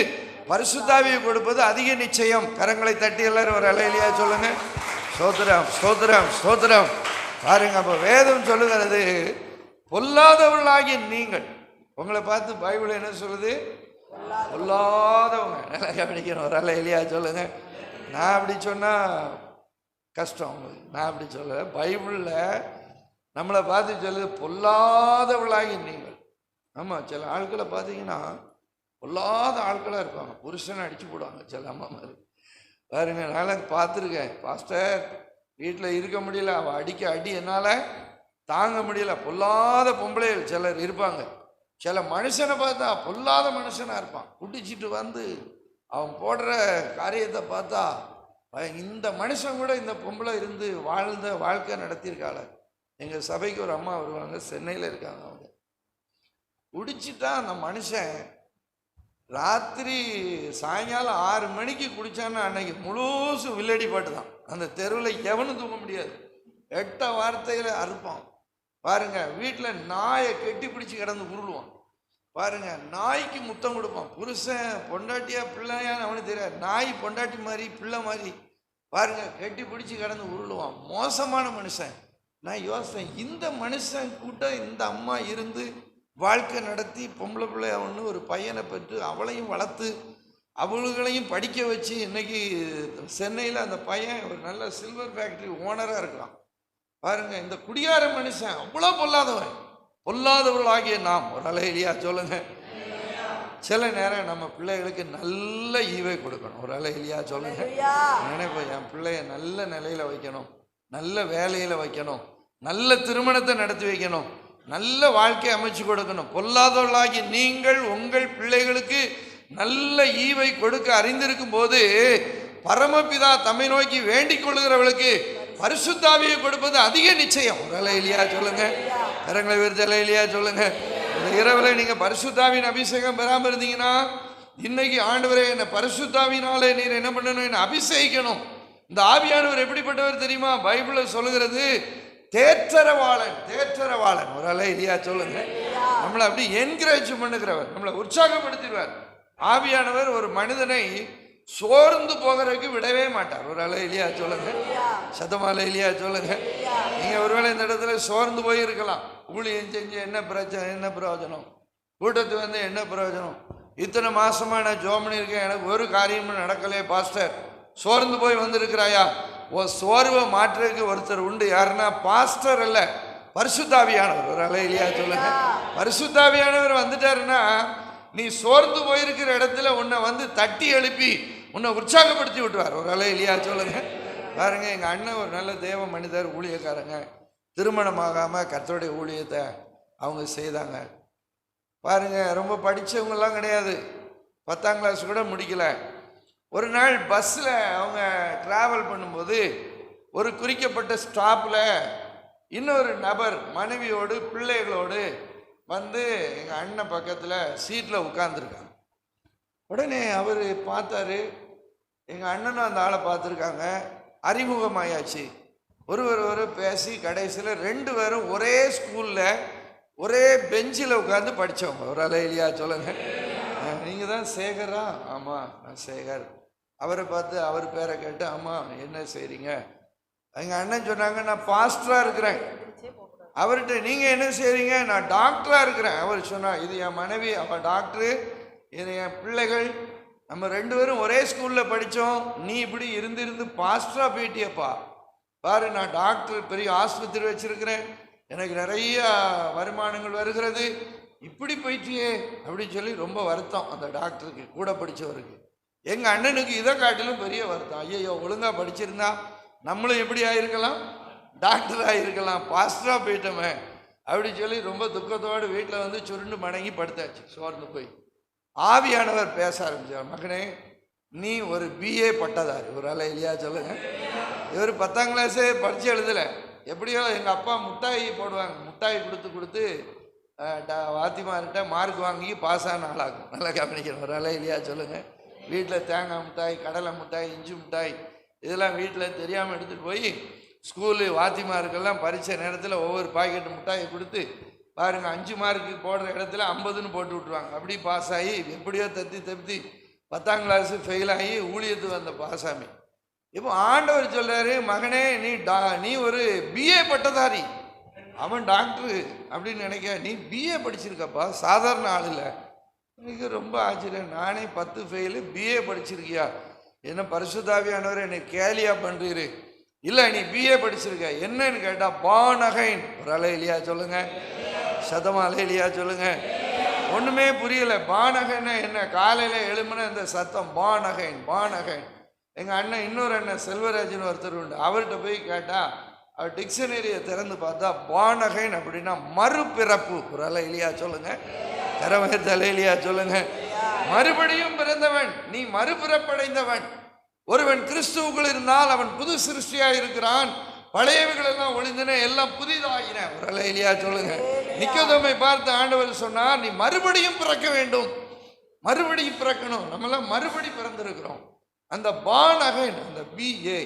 பரிசுத்தாவியை கொடுப்பது அதிக நிச்சயம். கரங்களை தட்டி எல்லாரும் ஒரு அலையிலையா சொல்லுங்க. ஸ்தோத்திரம், ஸ்தோத்திரம், ஸ்தோத்திரம். பாருங்க, அப்போ வேதம் சொல்லுகிறது, பொல்லாதவர்களாகிய நீங்கள். உங்களை பார்த்து பைபிள் என்ன சொல்லுது? பொல்லாதவங்க. நல்லா கவனிக்கணும். ஒரு அலையிலையா சொல்லுங்க. நான் அப்படி சொன்னால் கஷ்டம் உங்களுக்கு. நான் அப்படி சொல்ல, பைபிளில் நம்மளை பார்த்து சொல்லுது பொல்லாதவர்களாகி நீங்கள். ஆமாம், சில ஆட்களை பார்த்தீங்கன்னா பொல்லாத ஆட்களாக இருப்பாங்க. புருஷனை அடித்து போடுவாங்க சில அம்மா மாதிரி. பாருங்க, நான் பார்த்துருக்கேன். பாஸ்டர் வீட்டில் இருக்க முடியல, அவள் அடிக்க அடி என்னால் தாங்க முடியல. பொல்லாத பொம்பளைகள் சிலர் இருப்பாங்க. சில மனுஷனை பார்த்தா பொல்லாத மனுஷனாக இருப்பான். குடிச்சிட்டு வந்து அவன் போடுற காரியத்தை பார்த்தா இந்த மனுஷன் கூட இந்த பொம்பளை இருந்து வாழ்ந்த வாழ்க்கை நடத்தியிருக்காள். எங்கள் சபைக்கு ஒரு அம்மா வருவாங்க, சென்னையில் இருக்காங்க. அவங்க குடிச்சிட்டா அந்த மனுஷன் ராத்திரி சாயங்காலம் 6 மணிக்கு குடித்தான்னா அன்னைக்கு முழுசு வில்லடி பாட்டு தான். அந்த தெருவில் எவனும் தூங்க முடியாது. 8 வார்த்தையில் அறுப்பான். பாருங்க, வீட்டில் நாயை கெட்டி பிடிச்சி கிடந்து உருளுவான். பாருங்க, நாய்க்கு முத்தம் கொடுப்பான். புருஷன் பொண்டாட்டியா பிள்ளையான்னு அவனுக்கு தெரியாது. நாய் பொண்டாட்டி மாதிரி பிள்ளை மாதிரி பாருங்க கெட்டி பிடிச்சி கிடந்து உருளுவான். மோசமான மனுஷன். நான் யோசித்தேன், இந்த மனுஷன் கூட்ட இந்த அம்மா இருந்து வாழ்க்கை நடத்தி பொம்பளை பிள்ளைய ஒன்று ஒரு பையனை பெற்று அவளையும் வளர்த்து அவளுகளையும் படிக்க வச்சு இன்னைக்கு சென்னையில் அந்த பையன் ஒரு நல்ல சில்வர் ஃபேக்ட்ரி ஓனராக இருக்கிறான். பாருங்க, இந்த குடியார மனுஷன் அவ்வளோ பொல்லாதவன். பொல்லாதவர்களாகிய நாம் ஒரு அலையிலையா சொல்லுங்க. சில நேரம் நம்ம பிள்ளைகளுக்கு நல்ல ஈவை கொடுக்கணும். ஒரு அலையிலையா சொல்லுங்க. நினைப்போம், என் பிள்ளைய நல்ல நிலையில் வைக்கணும், நல்ல வேலையில் வைக்கணும், நல்ல திருமணத்தை நடத்தி வைக்கணும், நல்ல வாழ்க்கையை அமைச்சு கொடுக்கணும். பொல்லாதவர்களாகி நீங்கள் உங்கள் பிள்ளைகளுக்கு நல்ல ஈவை கொடுக்க அறிந்திருக்கும் போது பரமபிதா தம்மை நோக்கி வேண்டிக் கொள்கிறவர்களுக்கு பரிசுத்தாவியை கொடுப்பது அதிக நிச்சயம். ஒரு அலையிலையா சொல்லுங்க. கரங்களை விரிச்ச அலையிலையா சொல்லுங்க. இந்த இரவில் நீங்கள் பரிசுத்தாவின் அபிஷேகம் பெறாமல் இருந்தீங்கன்னா, இன்னைக்கு ஆண்டவரே என்னை பரிசுத்தாவினாலே நீர் என்ன பண்ணணும், என்னை அபிஷேகிக்கணும். இந்த ஆவியானவர் எப்படிப்பட்டவர் தெரியுமா? பைபிளில் சொல்லுகிறது, தேற்றரவாளன். தேற்றரவாளன் ஒரு அலை இல்லையா சொல்லுங்க. நம்மளை அப்படி என்கரேஜ் பண்ணுகிறவர், நம்மளை உற்சாகப்படுத்திடுவார். ஆவியானவர் ஒரு மனிதனை சோர்ந்து போகிறதுக்கு விடவே மாட்டார். ஒரு அலை இல்லையா சொல்லுங்க. சத்தமால இல்லையா சொல்லுங்க. நீங்க ஒருவேளை இந்த இடத்துல சோர்ந்து போயிருக்கலாம். ஊழியம் செஞ்சு என்ன பிரச்சனை, என்ன பிரயோஜனம்? கூட்டத்து வந்து என்ன பிரயோஜனம்? இத்தனை மாசமா நான் ஜோம் பண்ணியிருக்கேன், எனக்கு ஒரு காரியமும் நடக்கலையே பாஸ்டர், சோர்ந்து போய் வந்திருக்கிறாயா? சோர்வை மாற்றுறதுக்கு ஒருத்தர் உண்டு. யாருன்னா பாஸ்டர் அல்ல, பரிசுத்தாவியானவர். ஒரு அலை இல்லையா சொல்லுங்க. பரிசுத்தாவியானவர் வந்துட்டாருன்னா நீ சோர்ந்து போயிருக்கிற இடத்துல உன்னை வந்து தட்டி எழுப்பி உன்னை உற்சாகப்படுத்தி விட்டுவார். ஒரு அலை இல்லையா சொல்லுங்க. பாருங்க, எங்கள் அண்ணன் ஒரு நல்ல தேவ மனிதர், ஊழியக்காரங்க. திருமணமாகாமல் கர்த்தருடைய ஊழியத்தை அவங்க செய்தாங்க. பாருங்க, ரொம்ப படித்தவங்கெல்லாம் கிடையாது, 10ஆம் கிளாஸ் கூட முடிக்கல. ஒரு நாள் பஸ்ஸில் அவங்க ட்ராவல் பண்ணும்போது ஒரு குறிக்கப்பட்ட ஸ்டாப்பில் இன்னொரு நபர் மனைவியோடு பிள்ளைகளோடு வந்து எங்கள் அண்ணன் பக்கத்தில் சீட்டில் உட்கார்ந்துருக்காங்க. உடனே அவர் பார்த்தாரு, எங்கள் அண்ணனும் அந்த ஆளை பார்த்துருக்காங்க. அறிமுகமாயாச்சு. ஒரு பேசி கடைசியில் 2 பேரும் ஒரே ஸ்கூலில் ஒரே பெஞ்சில் உட்காந்து படித்தவங்க. ஒரு அலை இல்லையா சொல்லுங்க. நீங்கள் தான் சேகரா? ஆமாம், நான் சேகர். அவரை பார்த்து அவர் பேரை கேட்டு, ஆமாம் என்ன செய்கிறீங்க? எங்கள் அண்ணன் சொன்னாங்க, நான் பாஸ்டராக இருக்கிறேன். அவர்கிட்ட நீங்கள் என்ன செய்கிறீங்க? நான் டாக்டராக இருக்கிறேன். அவர் சொன்னார், இது என் மனைவி, அவள் டாக்டரு, இது என் பிள்ளைகள், நம்ம 2 பேரும் ஒரே ஸ்கூலில் படித்தோம். நீ இப்படி இருந்து பாஸ்டராக போயிட்டியப்பா. பாரு, நான் டாக்டர், பெரிய ஆஸ்பத்திரி வச்சுருக்கிறேன், எனக்கு நிறைய வருமானங்கள் வருகிறது, இப்படி போயிட்டியே அப்படின்னு சொல்லி ரொம்ப வருத்தம் அந்த டாக்டருக்கு, கூட படித்தவருக்கு. எங்கள் அண்ணனுக்கு இதை காட்டிலும் பெரிய வருத்தம். ஐயோ, ஒழுங்காக படிச்சிருந்தா நம்மளும் எப்படி ஆகிருக்கலாம், டாக்டர் ஆகிருக்கலாம், பாஸ்டராக போயிட்டோமே அப்படின்னு சொல்லி ரொம்ப துக்கத்தோடு வீட்டில் வந்து சுருண்டு மடங்கி படுத்தாச்சு, சோர்ந்து போய். ஆவியானவர் பேச ஆரம்பிச்சார், மகனே நீ ஒரு BA பட்டதாரி. ஒரு அலை இல்லையா சொல்லுங்க. இவர் 10ஆம் கிளாஸே படித்து எழுதலை. எப்படியோ எங்கள் அப்பா முட்டாய் போடுவாங்க, முட்டாய் கொடுத்து வாத்திமார்கிட்ட மார்க் வாங்கி பாஸ் ஆன ஆளாகும். நல்லா கவனிக்கணும். ஒரு அலை இல்லையா சொல்லுங்கள். வீட்டில் தேங்காய் மிட்டாய், கடலை மிட்டாய், இஞ்சி மிட்டாய் இதெல்லாம் வீட்டில் தெரியாமல் எடுத்துகிட்டு போய் ஸ்கூலு வாத்திமாருக்கெல்லாம் பரீட்சை நேரத்தில் ஒவ்வொரு பாக்கெட்டு மிட்டாயை கொடுத்து, பாருங்கள் 5 மார்க்கு போடுற இடத்துல 50ன்னு போட்டு விட்ருவாங்க. அப்படி பாஸ் ஆகி எப்படியோ தப்பி 10ஆம் கிளாஸு ஃபெயில் ஆகி ஊழியத்துக்கு வந்த பாசாமி. இப்போ ஆண்டவர் சொல்கிறாரு, மகனே நீ ஒரு BA பட்டதாரி, அவன் டாக்டரு அப்படின்னு நினைக்க, நீ BA படிச்சிருக்கப்பா, சாதாரண ஆள் இல்லை. எனக்கு ரொம்ப ஆச்சரியம். நானே 10 ஃபெயிலு, BA படிச்சிருக்கியா? என்ன பரிசுத்தாவியானவர் என்னை கேலியா பண்ணுறீரு? இல்லை, நீ BA படிச்சிருக்க. என்னன்னு கேட்டால் பார்ன் அகைன். ஒரு அலை இல்லையா சொல்லுங்க. சதமா அலை இல்லையா சொல்லுங்க. ஒன்றுமே புரியலை. பார்ன் அகைன்னா என்ன? காலையில் எழும்புன இந்த சத்தம் பார்ன் அகைன், பார்ன் அகைன். எங்கள் அண்ணன், இன்னொரு அண்ணன் செல்வராஜன் ஒருத்தர் உண்டு, அவர்கிட்ட போய் கேட்டால் அவர் டிக்ஷனரியை திறந்து பார்த்தா பார்ன் அகைன் அப்படின்னா மறுபிறப்பு. ஒரு அலை இல்லையா சொல்லுங்க. கரவகத்தலை இல்லையா சொல்லுங்க. மறுபடியும் பிறந்தவன், நீ மறுபிறப்படைந்தவன். ஒருவன் கிறிஸ்துவுக்குள் இருந்தால் அவன் புது சிருஷ்டியாக இருக்கிறான், பழையவைகள் எல்லாம் ஒளிந்தன, எல்லாம் புதிதாகின. ஒரு அலை இல்லையா சொல்லுங்க. நிக்கோதேமை பார்த்து ஆண்டவர் சொன்னார், நீ மறுபடியும் பிறக்க வேண்டும், மறுபடியும் பிறக்கணும். நம்மளாம் மறுபடி பிறந்திருக்கிறோம். அந்த பார்ன் அகைன், அந்த BA.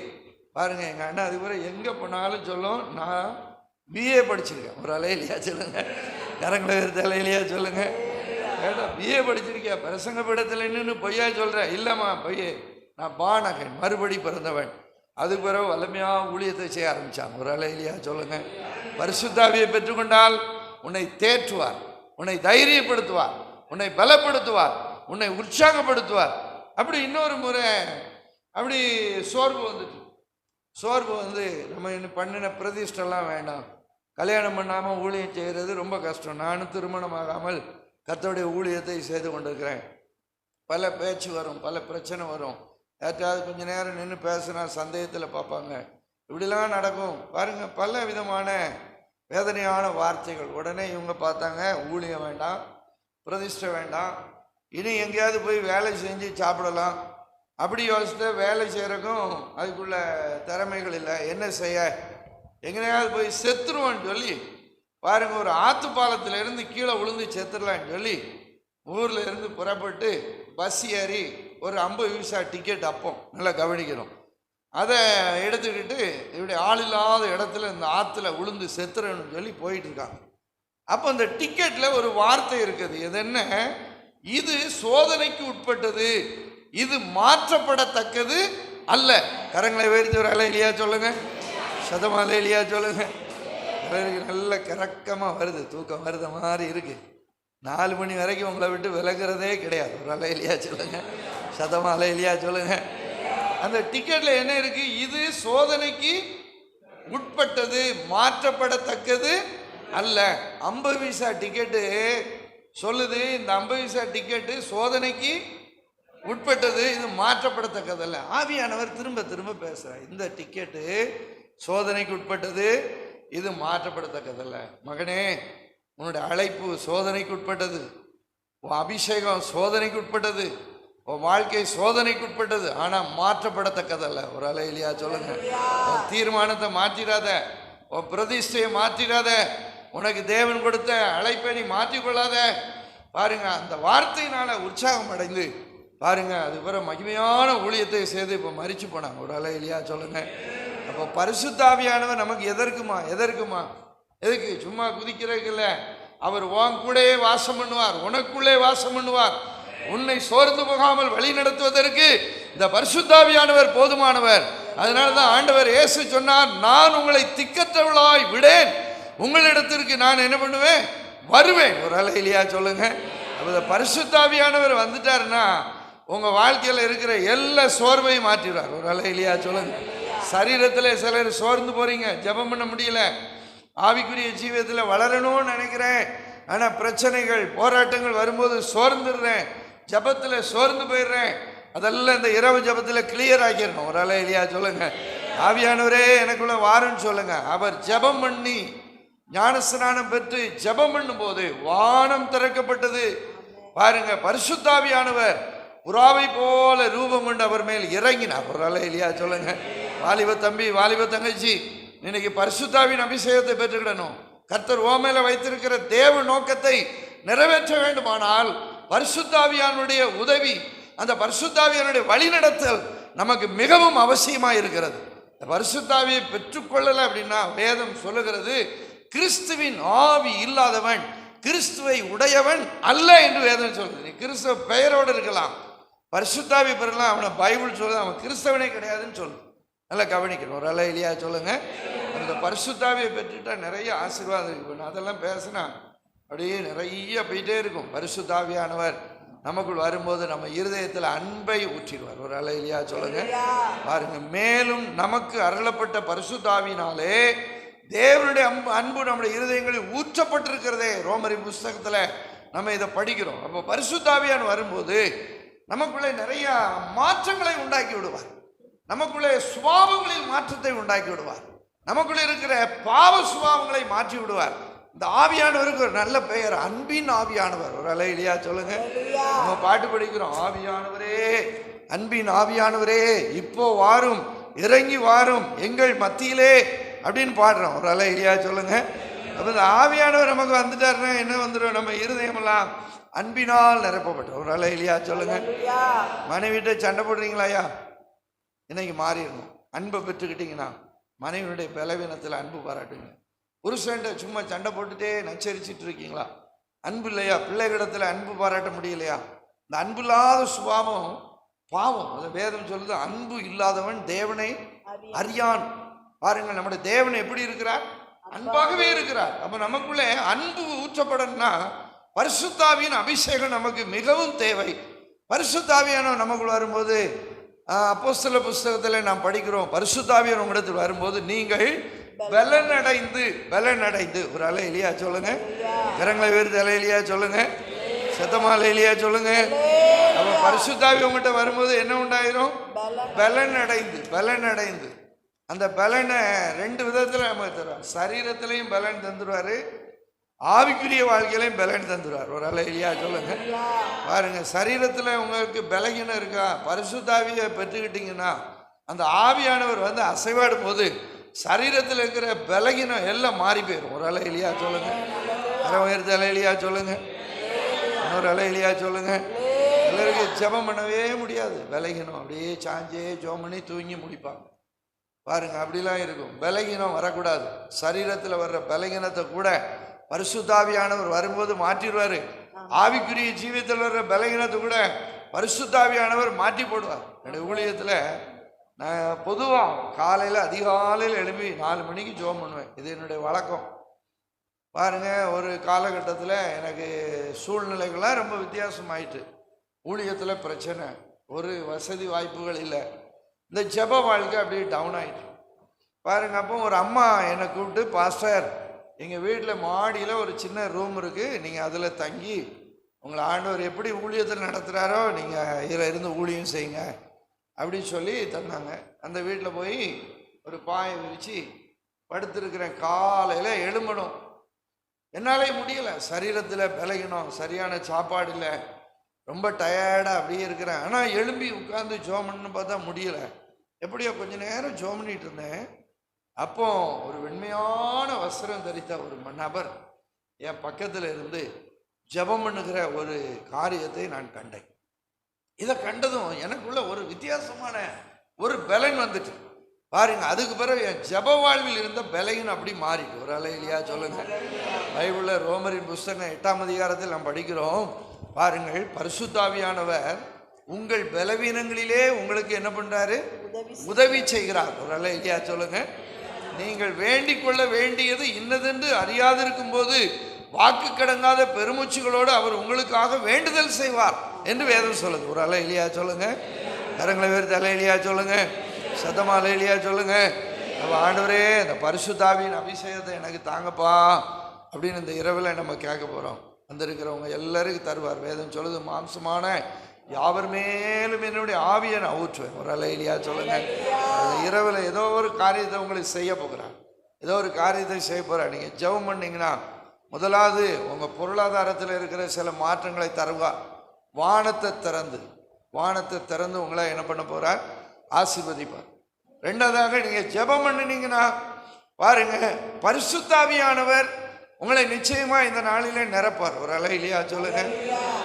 பாருங்க, எங்கள் அண்ணா அதுக்கு பிறகு எங்கே போனாலும் சொல்லும், நான் BA படிச்சிருக்கேன். ஒரு அலை இல்லையா சொல்லுங்க. கரங்களை தலையிலையா சொல்லுங்க. ஏடா BA படிச்சிருக்கியா, பிரசங்க பீடத்தில் நின்று பொய்யா சொல்கிறேன்? இல்லைம்மா பொய்யே, நான் பார்ன் அகைன், மறுபடி பிறந்தவன். அதுக்கு பிறகு வலிமையாக ஊழியத்தை செய்ய ஆரம்பித்தான். ஒரு அலை இல்லையா சொல்லுங்க. பரிசுத்தாவியை பெற்றுக்கொண்டால் உன்னை தேற்றுவார், உன்னை தைரியப்படுத்துவார், உன்னை பலப்படுத்துவார், உன்னை உற்சாகப்படுத்துவார். அப்படி இன்னொரு முறை அப்படி சோர்வு வந்துட்டு, சோர்வு வந்து நம்ம இன்னும் பண்ணின பிரதிஷ்டெல்லாம் வேண்டாம், கல்யாணம் பண்ணாமல் ஊழியம் செய்கிறது ரொம்ப கஷ்டம். நானும் திருமணமாகாமல் கர்த்தருடைய ஊழியத்தை செய்து கொண்டிருக்கிறேன். பல பேச்சு வரும், பல பிரச்சனை வரும். யார்ட்டாவது கொஞ்சம் நேரம் நின்று பேசுனா சந்தேகத்தில் பார்ப்பாங்க, இப்படிலாம் நடக்கும். பாருங்கள், பல விதமான வேதனையான வார்த்தைகள். உடனே இவங்க பார்த்தாங்க, ஊழியம் வேண்டாம், பிரதிஷ்டை வேண்டாம், இனி எங்கேயாவது போய் வேலை செஞ்சு சாப்பிடலாம். அப்படி யோசிச்சுட்டு வேலை செய்கிறக்கும் அதுக்குள்ள திறமைகள் இல்லை, என்ன செய்ய, எங்கேயாவது போய் செத்துருவோன்னு சொல்லி பாருங்க, ஒரு ஆத்து பாலத்துல இருந்து கீழே விழுந்து செத்துடலான்னு சொல்லி ஊர்ல இருந்து புறப்பட்டு பஸ் ஏறி ஒரு 50 பைசா டிக்கெட், அப்போ நல்லா கவனிக்கணும், அதை எடுத்துக்கிட்டு இப்படி ஆள் இல்லாத இடத்துல இந்த ஆற்றுல விழுந்து செத்துறன்னு சொல்லி போயிட்டு இருக்காங்க. அப்போ அந்த டிக்கெட்ல ஒரு வார்த்தை இருக்குது. இது என்ன? இது சோதனைக்கு உட்பட்டது, இது மாற்றப்படத்தக்கது அல்ல. கரங்களை உயர்த்தி ஒரு அலையிலியா சொல்லுங்க, சதமா அலையிலியா சொல்லுங்க. நல்ல கரக்கமாக வருது, தூக்கம் வருத மாதிரி இருக்கு. 4 மணி வரைக்கும் உங்களை விட்டு விலகிறதே கிடையாது. ஒரு அலையிலியா சொல்லுங்க, சதமா அலையிலியா சொல்லுங்க. அந்த டிக்கெட்ல என்ன இருக்கு? இது சோதனைக்கு உட்பட்டது, மாற்றப்படத்தக்கது அல்ல. 50 பைசா டிக்கெட்டு சொல்லுது, இந்த 50 பைசா டிக்கெட்டு சோதனைக்கு உட்பட்டது, இது மாற்றப்படத்தக்கதல்ல. ஆவியானவர் திரும்ப திரும்ப பேசுறார், இந்த டிக்கெட்டு சோதனைக்கு உட்பட்டது, இது மாற்றப்படத்தக்கதல்ல. மகனே, உன்னுடைய அழைப்பு சோதனைக்கு உட்பட்டது, உன் அபிஷேகம் சோதனைக்கு உட்பட்டது, உன் வாழ்க்கை சோதனைக்கு உட்பட்டது, ஆனா மாற்றப்படத்தக்கதல்ல. ஒரு அலையிலியா சொல்லுங்க. உன் தீர்மானத்தை மாற்றிடாத, உன் பிரதிஷ்டையை மாற்றிடாத, உனக்கு தேவன் கொடுத்த அழைப்பை நீ மாற்றிக்கொள்ளாத. பாருங்க, அந்த வார்த்தையினால உற்சாகம் அடைந்து பாருங்க, அது பிற மகிமையான ஊழியத்தை செய்து இப்போ மரிச்சு போனாங்க. ஒரு அலையிலியா சொல்லுங்க. அப்போ பரிசுத்த ஆவியானவர் நமக்கு எதற்குமா? எதுக்கு? சும்மா குதிக்கிறதுக்கு இல்லை. அவர் உன் கூடயே வாசம் பண்ணுவார், உனக்குள்ளே வாசம் பண்ணுவார். உன்னை சோர்ந்து போகாமல் வழி நடத்துவதற்கு இந்த பரிசுத்த ஆவியானவர் போதுமானவர். அதனால தான் ஆண்டவர் இயேசு சொன்னார், நான் உங்களை திக்கற்றவளாய் விடேன், உங்களிடத்திற்கு நான் என்ன பண்ணுவேன்? வருவேன். ஒரு அலையிலியா சொல்லுங்க. அப்போ பரிசுத்த ஆவியானவர் வந்துட்டாருன்னா உங்க வாழ்க்கையில் இருக்கிற எல்லா சோர்வையும் மாற்றிடுவார். ஒரு அலையிலியா சொல்லுங்க. சரீரத்தில் சிலர் சோர்ந்து போறீங்க, ஜெபம் பண்ண முடியல. ஆவிக்குரிய ஜீவியத்தில் வளரணும்னு நினைக்கிறேன், ஆனால் பிரச்சனைகள் போராட்டங்கள் வரும்போது சோர்ந்துடுறேன், ஜபத்தில் சோர்ந்து போயிடுறேன். அதெல்லாம் இந்த இரவு ஜபத்தில் கிளியர் ஆக்கிடணும். ஒரு அலையிலியா சொல்லுங்க. ஆவியானவரே எனக்குள்ள வாருன்னு சொல்லுங்க. அவர் ஜெபம் பண்ணி ஞானஸ்நானம் பெற்று ஜெபம் பண்ணும் போது வானம் திறக்கப்பட்டது. பாருங்க, பரிசுத்தாவியானவர் புறாவை போல ரூபம் கொண்டு அவர் மேல் இறங்கினார். ஒரு அலையிலியா சொல்லுங்க. வாலிப தம்பி, வாலிப தங்கச்சி, இன்னைக்கு பரிசுத்தாவின் அபிஷேகத்தை பெற்றுக்கிடணும். கர்த்தர் ஓ மேல வைத்திருக்கிற தேவ நோக்கத்தை நிறைவேற்ற வேண்டுமானால் பரிசுத்தாவியானுடைய உதவி, அந்த பரிசுத்தாவியானுடைய வழிநடத்தல் நமக்கு மிகவும் அவசியமா இருக்கிறது. இந்த பரிசுத்தாவியை பெற்றுக்கொள்ளல அப்படின்னா வேதம் சொல்லுகிறது, கிறிஸ்துவின் ஆவி இல்லாதவன் கிறிஸ்துவை உடையவன் அல்ல என்று வேதம் சொல்லுது. நீ கிறிஸ்துவ பெயரோடு இருக்கலாம், பரிசுத்தாவி பெறலாம், அவனை பைபிள் சொல்லுது அவன் கிறிஸ்தவனே கிடையாதுன்னு சொல்லு. நல்லா கவனிக்கணும். ஒரு அலையிலியா சொல்லுங்க. அந்த பரிசுத்தாவியை பெற்றுட்டா நிறைய ஆசீர்வாதம் இருக்கு. அதெல்லாம் பேசினா அப்படியே நிறைய போயிட்டே இருக்கும். பரிசுத்தாவியானவர் நமக்குள் வரும்போது நம்ம இருதயத்தில் அன்பை ஊற்றிடுவார். ஒரு அலையிலியா சொல்லுங்க. பாருங்க, மேலும் நமக்கு அருளப்பட்ட பரிசுத்தாவினாலே தேவனுடைய அன்பு நம்முடைய இருதயங்களில் ஊற்றப்பட்டிருக்கிறதே. ரோமரின் புஸ்தகத்தில் நம்ம இதை படிக்கிறோம். அப்போ பரிசுத்தாவியான் வரும்போது நமக்குள்ளே நிறைய மாற்றங்களை உண்டாக்கி விடுவார். நமக்குள்ளே சுபாவங்களில் மாற்றத்தை உண்டாக்கி விடுவார். நமக்குள்ளே இருக்கிற பாவ சுபாவங்களை மாற்றி விடுவார். இந்த ஆவியானவருக்கு ஒரு நல்ல பெயர், அன்பின் ஆவியானவர். ஒரு அலையிலியா சொல்லுங்க. நம்ம பாட்டு படிக்கிறோம், ஆவியானவரே, அன்பின் ஆவியானவரே இப்போ வாரும், இறங்கி வாரும் எங்கள் மத்தியிலே அப்படின்னு பாடுறோம். ஒரு அலையிலியா சொல்லுங்க. அப்போ இந்த ஆவியானவர் நமக்கு வந்துட்டாருன்னா என்ன வந்துடும்? நம்ம இருதயமெல்லாம் அன்பினால் நிரப்பப்பட்ட. ஒரு அலையிலியா சொல்லுங்க. மனைவிட்ட சண்டை போடுறீங்களாயா? இன்னைக்கு மாறிடணும். அன்பை பெற்றுக்கிட்டீங்கன்னா மனைவியுடைய பலவீனத்தில் அன்பு பாராட்டுங்க. புருஷன்ட்ட சும்மா சண்டை போட்டுட்டே நச்சரிச்சிட்டு இருக்கீங்களா? அன்பு இல்லையா? பிள்ளைகளிடத்தில் அன்பு பாராட்ட முடியலையா? இந்த அன்பு இல்லாத சுபாவம் பாவம். அது வேதம் சொல்லுது, அன்பு இல்லாதவன் தேவனை அறியான். பாருங்க, நம்முடைய தேவன் எப்படி இருக்கிறார்? அன்பாகவே இருக்கிறார். அப்ப நமக்குள்ளே அன்பு ஊற்றப்படணும்னா பரிசுத்தாவியின் அபிஷேகம் நமக்கு மிகவும் தேவை. பரிசுத்தாவியான நமக்குள்ள வரும்போது அப்போஸ்தல புஸ்தகத்தில் நாம் படிக்கிறோம், பரிசுத்தாவியான உங்களிடத்தில் வரும்போது நீங்கள் பலனடைந்து. ஒரு அலையிலியா சொல்லுங்க. கரங்களை உயர்த்தி அலையிலியா சொல்லுங்க. சத்தமா அலையிலியா சொல்லுங்க. அப்ப பரிசுத்தாவி உங்கள்கிட்ட வரும்போது என்ன உண்டாயிரும்? பலனடைந்து. அந்த பலனை 2 விதத்தில் நமக்கு தருவார். சரீரத்திலையும் பலன் தந்துடுவார், ஆவிக்குரிய வாழ்க்கையிலையும் பலன் தந்துடுவார். ஒரு அலையிலியா சொல்லுங்க. பாருங்க, சரீரத்தில் உங்களுக்கு பலகீனம் இருக்கா? பரிசுத்தாவியை பெற்றுக்கிட்டீங்கன்னா அந்த ஆவியானவர் வந்து அசைவாடும் போது சரீரத்தில் இருக்கிற பலகீனம் எல்லாம் மாறி போயிடும். ஒரு அலை இல்லையா சொல்லுங்க, அரை உயர்த்த அலை இல்லையா சொல்லுங்க, இன்னொரு அலை இல்லையா சொல்லுங்க. எல்லாருக்கு ஜெபம் பண்ணவே முடியாது, பலகீனம். அப்படியே சாஞ்சே ஜெபம் பண்ணி தூங்கி முடிப்பாங்க பாருங்க, அப்படிலாம் இருக்கும். பலகீனம் வரக்கூடாது. சரீரத்தில் வர்ற பலகீனத்தை கூட பரிசுத்தாவியானவர் வரும்போது மாற்றிடுவார். ஆவிக்குரிய ஜீவியத்தில் வர்ற பலகீனத்தை கூட பரிசுத்தாவியானவர் மாற்றி போடுவார். என்னுடைய ஊழியத்தில் நான் பொதுவாக காலையில் அதிகாலையில் எழுப்பி 4 மணிக்கு ஜெபம் பண்ணுவேன். இது என்னுடைய வழக்கம் பாருங்க. ஒரு காலகட்டத்தில் எனக்கு சூழ்நிலைகள்லாம் ரொம்ப வித்தியாசமாயிட்டு, ஊழியத்தில் பிரச்சனை, ஒரு வசதி வாய்ப்புகள் இல்லை, இந்த ஜெப வாழ்க்கை அப்படியே டவுன் ஆகிட்டு பாருங்க. அப்போ ஒரு அம்மா என்னை கூப்பிட்டு, பாஸ்டர் எங்கள் வீட்டில் மாடியில் ஒரு சின்ன ரூம் இருக்குது, நீங்கள் அதில் தங்கி உங்களை ஆண்டவர் எப்படி ஊழியத்தில் நடத்துகிறாரோ நீங்கள் இதில் இருந்து ஊழியம் செய்யுங்க அப்படின்னு சொல்லி தந்தாங்க. அந்த வீட்டில் போய் ஒரு பாயை விரித்து படுத்திருக்கிறேன். காலையில் எழும்பணும், என்னாலே முடியலை, சரீரத்தில் பலகீனம், சரியான சாப்பாடு இல்லை, ரொம்ப டயர்டாக அப்படியே இருக்கிறேன். ஆனால் எழும்பி உட்காந்து ஜோமன்னு பார்த்தா முடியலை. எப்படியோ கொஞ்ச நேரம் ஜோம் பண்ணிட்டு இருந்தேன். அப்போ ஒரு வெண்மையான வஸ்திரம் தரித்த ஒரு நபர் என் பக்கத்தில் இருந்து ஜெபம் பண்ணுகிற ஒரு காரியத்தை நான் கண்டேன். இதை கண்டதும் எனக்குள்ள ஒரு வித்தியாசமான ஒரு பலன் வந்துட்டு பாருங்க. அதுக்கு பிறகு என் ஜெப வாழ்வில் இருந்த பலகீனம் அப்படி மாறிட்டு. ஒரு அலை இல்லையா சொல்லுங்க. பைபிளில் ரோமரின் புஸ்தகம் 8ஆம் அதிகாரத்தில் நாம் படிக்கிறோம் பாருங்கள், பரிசுத்தாவியானவர் உங்கள் பலவீனங்களிலே உங்களுக்கு என்ன பண்றாரு? உதவி செய்கிறார். ஒரு அலை இல்லையா சொல்லுங்க. நீங்கள் வேண்டிக் கொள்ள வேண்டியது இன்னதென்று அறியாதிருக்கும் போது வாக்கு கடங்காத பெருமூச்சுகளோடு அவர் உங்களுக்காக வேண்டுதல் செய்வார் என்று வேதம் சொல்லுது. ஒரு அலை இல்லையா சொல்லுங்க. கரங்களை வேறு அலை இல்லையா சொல்லுங்க, சத்தமா அலை இல்லையா சொல்லுங்க. நம்ம ஆண்டவரே இந்த பரிசுத்தாவியின் அபிஷேகத்தை எனக்கு தாங்கப்பா அப்படின்னு இந்த இரவில் நம்ம கேட்க போகிறோம். வந்திருக்கிறவங்க எல்லாருக்கும் தருவார். வேதம் சொல்லுது, மாம்சமான யாவர் மேலும் என்னுடைய ஆவியை நான் ஊற்றுவேன். ஒரு அலை இல்லையா சொல்லுங்க. இரவில் ஏதோ ஒரு காரியத்தை உங்களுக்கு செய்ய போகிறார், ஏதோ ஒரு காரியத்தை செய்ய போகிறார். நீங்கள் ஜெபம் பண்ணிங்கன்னா முதலாவது உங்கள் பொருளாதாரத்தில் இருக்கிற சில மாற்றங்களை தருவார். வானத்தை திறந்து உங்களை என்ன பண்ண போகிறார்? ஆசீர்வதிப்பார். ரெண்டாவதாக நீங்கள் ஜெபம் பண்ணினீங்கன்னா பாருங்க, பரிசுத்தாவியானவர் உங்களை நிச்சயமா இந்த நாளிலே நிரப்பார். ஒரு அலை இல்லையா சொல்லுங்க.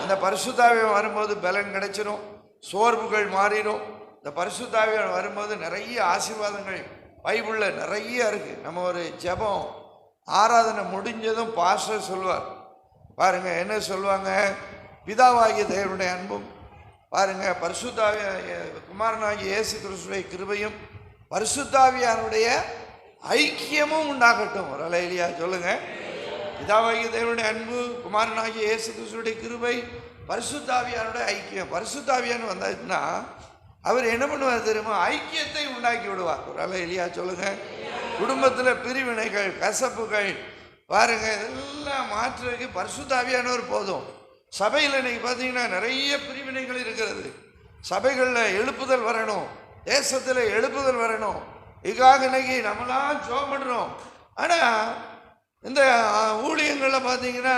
அந்த பரிசுத்தாவியம் வரும்போது பலன் கிடைச்சிடும், சோர்வுகள் மாறிடும். இந்த பரிசுத்தாவியம் வரும்போது நிறைய ஆசீர்வாதங்கள் பைபிளில் நிறைய இருக்கு. நம்ம ஒரு ஜெபம் ஆராதனை முடிஞ்சதும் பாஸ்டர் சொல்வார் பாருங்க, என்ன சொல்லுவாங்க? பிதாவாகிய தேவனுடைய அன்பும் பாருங்க, பரிசுத்தாவிய குமாரனாகிய இயேசு கிறிஸ்துவின் கிருபையும் பரிசுத்தாவியானுடைய ஐக்கியமும் உண்டாகட்டும். ஒரு அலை இல்லையா சொல்லுங்க. பிதாவாகிய தேவனுடைய அன்பு, குமாரனாகிய இயேசு கிறிஸ்துவின் கிருபை, பரிசுத்தாவியானுடைய ஐக்கியம். பரிசுத்தாவியான் வந்தாச்சுன்னா அவர் என்ன பண்ணுவார் தெரியுமா? ஐக்கியத்தை உண்டாக்கி விடுவார். ஒரு அலை இல்லையா சொல்லுங்க. குடும்பத்தில் பிரிவினைகள், கசப்புகள் பாருங்க, இதெல்லாம் மாற்றுறதுக்கு பரிசுத்தாவியானவர் போதும். சபையில் இன்னைக்கு பார்த்தீங்கன்னா நிறைய பிரிவினைகள் இருக்கிறது. சபைகளில் எழுப்புதல் வரணும், தேசத்தில் எழுப்புதல் வரணும். இதுக்காக இன்னைக்கு நம்மளாம் ஜெபம் பண்ணுறோம். ஆனால் இந்த ஊழியங்களில் பார்த்தீங்கன்னா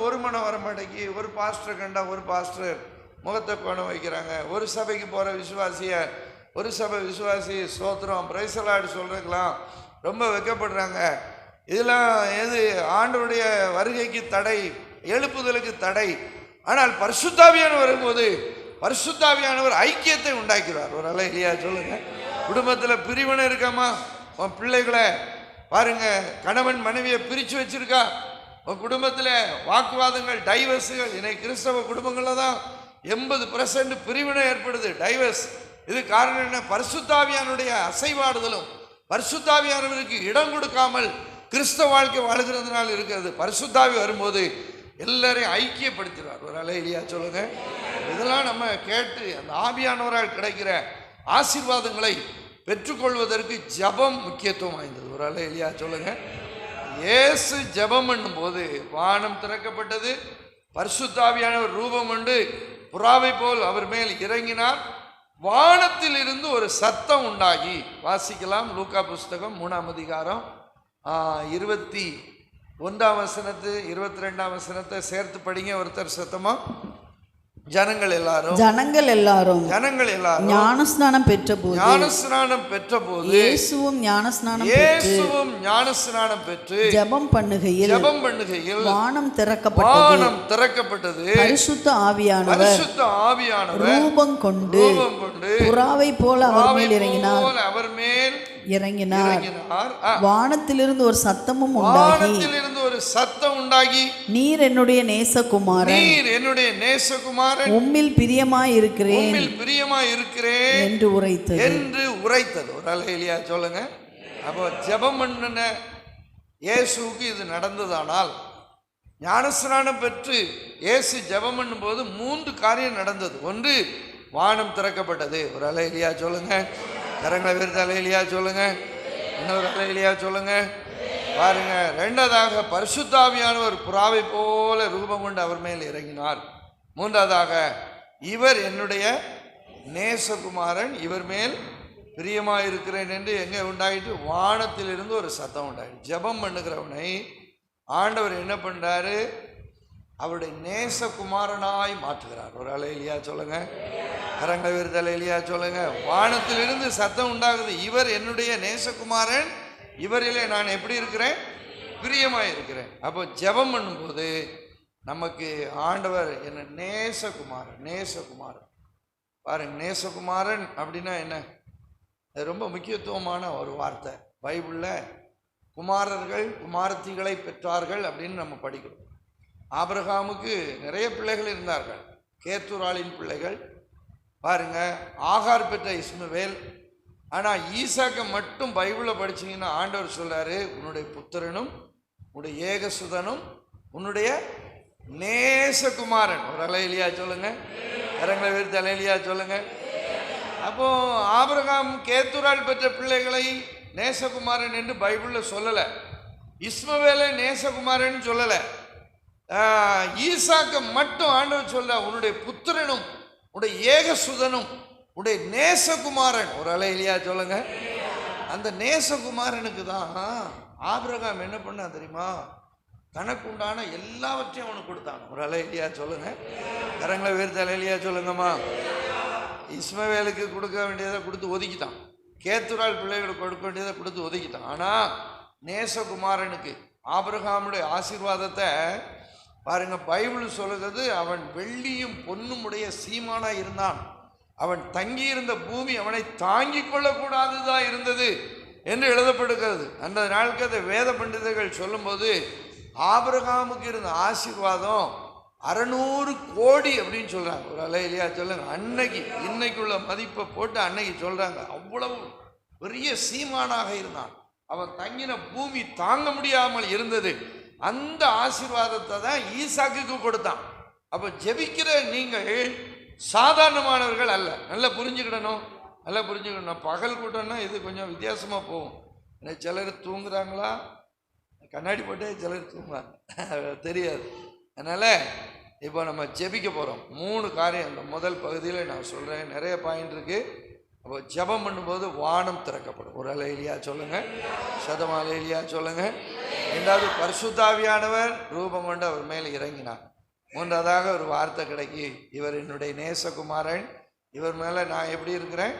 ஒரு மனம் வர மாட்டேங்கி, ஒரு பாஸ்டர் கண்டா ஒரு பாஸ்டர் முகத்தை கோணம் வைக்கிறாங்க. ஒரு சபைக்கு போகிற விசுவாசியை ஒரு சபை விசுவாசி ஸ்தோத்திரம் பிரைசலாடு சொல்கிறதுக்கெல்லாம் ரொம்ப வெட்கப்படுறாங்க. இதெல்லாம் எது ஆண்டவருடைய வருகைக்கு தடை, எழுப்புதலுக்கு தடை. ஆனால் பரிசுத்தாவியானவர் வரும்போது பரிசுத்தாவியானவர் ஐக்கியத்தை உண்டாக்கிறார். ஒரு அலை இல்லையா சொல்லுங்க. குடும்பத்தில் பிரிவினை இருக்காமா? உன் பிள்ளைகளை பாருங்க, கணவன் மனைவியை பிரித்து வச்சிருக்கா. உன் குடும்பத்தில் வாக்குவாதங்கள், டைவர்ஸுகள். இன்னைக்கு கிறிஸ்தவ குடும்பங்களில் தான் 80% பிரிவினை ஏற்படுது, டைவர்ஸ். இது காரணம் என்ன? பரிசுத்தாவியானுடைய அசைவாடுதலும் பரிசுத்தாவியானவருக்கு இடம் கொடுக்காமல் கிறிஸ்தவ வாழ்க்கை வாழ்கிறதுனால இருக்கிறது. பரிசுத்தாவி வரும்போது எல்லாரையும் ஐக்கியப்படுத்திடுவார். ஒரு அலை இல்லையா சொல்லுங்க. இதெல்லாம் நம்ம கேட்டு அந்த ஆவியானவரால் கிடைக்கிற ஆசீர்வாதங்களை பெற்றுக்கொள்வதற்கு ஜெபம் முக்கியத்துவம் வாய்ந்தது. ஒரு அலை இல்லையா சொல்லுங்க. இயேசு ஜெபம் பண்ணும்போது வானம் திறக்கப்பட்டது, பரிசுத்தாவியானவர் ரூபம் கொண்டு புறாவை போல் அவர் மேல் இறங்கினார். வானத்தில் இருந்து ஒரு சத்தம் உண்டாகி, வாசிக்கலாம் லூக்கா புஸ்தகம் 3ஆம் அதிகாரம் 21ஆம் வசனத்து 22ஆம் வசனத்தை சேர்த்து படிங்க ஒருத்தர் சத்தமா. ஜனங்கள் எல்லாரும் ஞானஸ்நானம் பெற்றபோது இயேசுவும் ஞானஸ்நானம் பெற்று ஜெபம் பண்ணுகையில் வானம் திறக்கப்பட்டது. பரிசுத்த ஆவியானவர் ரூபம் கொண்டு புறாவை போல அவர் மேல் இறங்கினார். வானத்திலிருந்து ஒரு சத்தமும் உண்டாகி நீர் என்னுடைய நேசகுமாரன், உம்மில் பிரியமாய் இருக்கிறேன் என்று உரைத்தது. ஒரு அல்லேலூயா சொல்லுங்க. அப்போ ஜெபம் பண்ணின இயேசுவுக்கு இது நடந்ததானால், ஞானஸ்நானம் பெற்று இயேசு ஜெபம் பண்ணும்போது 3 காரியம் நடந்தது. ஒன்று, வானம் திறக்கப்பட்டது. ஒரு அல்லேலூயா சொல்லுங்க. கரங்களை விரித்து அல்லேலூயா சொல்லுங்க. இன்னொரு அல்லேலூயா சொல்லுங்க. பாருங்க, 2வது பரிசுத்த ஆவியானவர் புறாவை போல ரூபம் கொண்டு அவர் மேல் இறங்கினார். 3வது, இவர் என்னுடைய நேசகுமாரன், இவர் மேல் பிரியமாயிருக்கிறேன் என்று எங்கே உண்டாயிட்டு? வானத்திலிருந்து ஒரு சத்தம் உண்டாயிட்டு. ஜெபம் பண்ணுகிறவனை ஆண்டவர் என்ன பண்றாரு? அவருடைய நேசகுமாரனாய் மாற்றுகிறார். ஒரு அல்லேலூயா சொல்லுங்க. கரங்களை விரித்து அல்லேலூயா சொல்லுங்க. வானத்திலிருந்து சத்தம் உண்டாகுது, இவர் என்னுடைய நேசகுமாரன், இவரிலே நான் எப்படி இருக்கிறேன்? பிரியமாய் இருக்கிறேன். அப்போ ஜெபம் பண்ணும்போது நமக்கு ஆண்டவர் என்ன? நேசகுமாரன். பாருங்க, நேசகுமாரன் அப்படின்னா என்ன? அது ரொம்ப முக்கியத்துவமான ஒரு வார்த்தை. பைபிளில் குமாரர்கள் குமாரத்திகளை பெற்றார்கள் அப்படின்னு நம்ம படிக்கிறோம். ஆபிரகாமுக்கு நிறைய பிள்ளைகள் இருந்தார்கள். கேத்தூராளின் பிள்ளைகள். பாருங்க, ஆகார் பெற்ற இஸ்மவேல். ஆனால் ஈசாக்கை மட்டும் பைபிளில் படிச்சிங்கன்னா ஆண்டவர் சொல்றாரு, உன்னுடைய புத்திரனும் உன்னுடைய ஏகசுதனும் உன்னுடைய நேசகுமாரன். ஒரு அல்லேலூயா சொல்லுங்க. கரங்களை விரித்து அல்லேலூயா சொல்லுங்க. அப்போ ஆபிரகாம் கேத்தூரால் பெற்ற பிள்ளைகளை நேசகுமாரன் என்று பைபிளில் சொல்லலை. இஸ்மவேலை நேசகுமாரன் சொல்லலை. ஈசாக்கை மட்டும் ஆண்டவர் சொல்ல, உன்னுடைய புத்திரனும் உன்னுடைய ஏகசுதனும் உன்னுடைய நேசகுமாரன். ஒரு அல்லேலூயா சொல்லுங்க. அந்த நேசகுமாரனுக்கு தான் ஆபிரகாம் என்ன பண்ணா தெரியுமா? தனக்கு உண்டான எல்லாவற்றையும் அவனுக்கு கொடுத்தான். ஒரு அல்லேலூயா சொல்லுங்க. கரங்களை விரித்து அல்லேலூயா சொல்லுங்கம்மா. இஸ்மவேலுக்கு கொடுக்க வேண்டியதை கொடுத்து ஒதுக்கிட்டான். கேத்துரால் பிள்ளைகளுக்கு கொடுக்க வேண்டியதை கொடுத்து ஒதுக்கிட்டான். ஆனால் நேசகுமாரனுக்கு ஆபிரகாமுடைய ஆசீர்வாதத்தை பாருங்க, பைபிள் சொல்லுகிறது, அவன் வெள்ளியும் பொன்னும் உடைய சீமானா இருந்தான். அவன் தங்கியிருந்த பூமி அவனை தாங்கிக் கொள்ளக்கூடாதுதான் இருந்தது என்று எழுதப்படுகிறது. அந்த நாளுக்கு அதை வேத பண்டிதர்கள் சொல்லும்போது ஆபிரகாமுக்கு இருந்த ஆசீர்வாதம் 600 கோடி அப்படின்னு சொல்றாங்க. ஒரு அல்லேலூயா சொல்லுங்க. அன்னைக்கு இன்னைக்குள்ள மதிப்பை போட்டு அன்னைக்கு சொல்றாங்க. அவ்வளவு பெரிய சீமானாக இருந்தான். அவன் தங்கின பூமி தாங்க முடியாமல் இருந்தது. அந்த ஆசீர்வாதத்தை தான் ஈசாக்குக்கு கொடுத்தான். அப்போ ஜெபிக்கிற நீங்கள் சாதாரணமானவர்கள் அல்ல. நல்லா புரிஞ்சுக்கிடணும். பகல் கூட்டம்னா இது கொஞ்சம் வித்தியாசமாக போகும். சிலர் தூங்குறாங்களா, கண்ணாடி போட்டே சிலர் தூங்குறாங்க, தெரியாது. அதனால் இப்போ நம்ம ஜெபிக்க போகிறோம். 3 காரியம் இந்த முதல் பகுதியில் நான் சொல்கிறேன். நிறைய பாயிண்ட் இருக்குது. அப்போ ஜெபம் பண்ணும்போது வானம் திறக்கப்படும். ஒரு அல்லேலூயா சொல்லுங்கள். சதம் அல்லேலூயா சொல்லுங்கள். 2வது, பரிசுத்த ஆவியானவர் ரூபம் கொண்டு அவர் மேலே இறங்கினார். 3வதாக ஒரு வார்த்தை கிடைக்கி, இவர் என்னுடைய நேசகுமாரன், இவர் மேலே நான் எப்படி இருக்கிறேன்?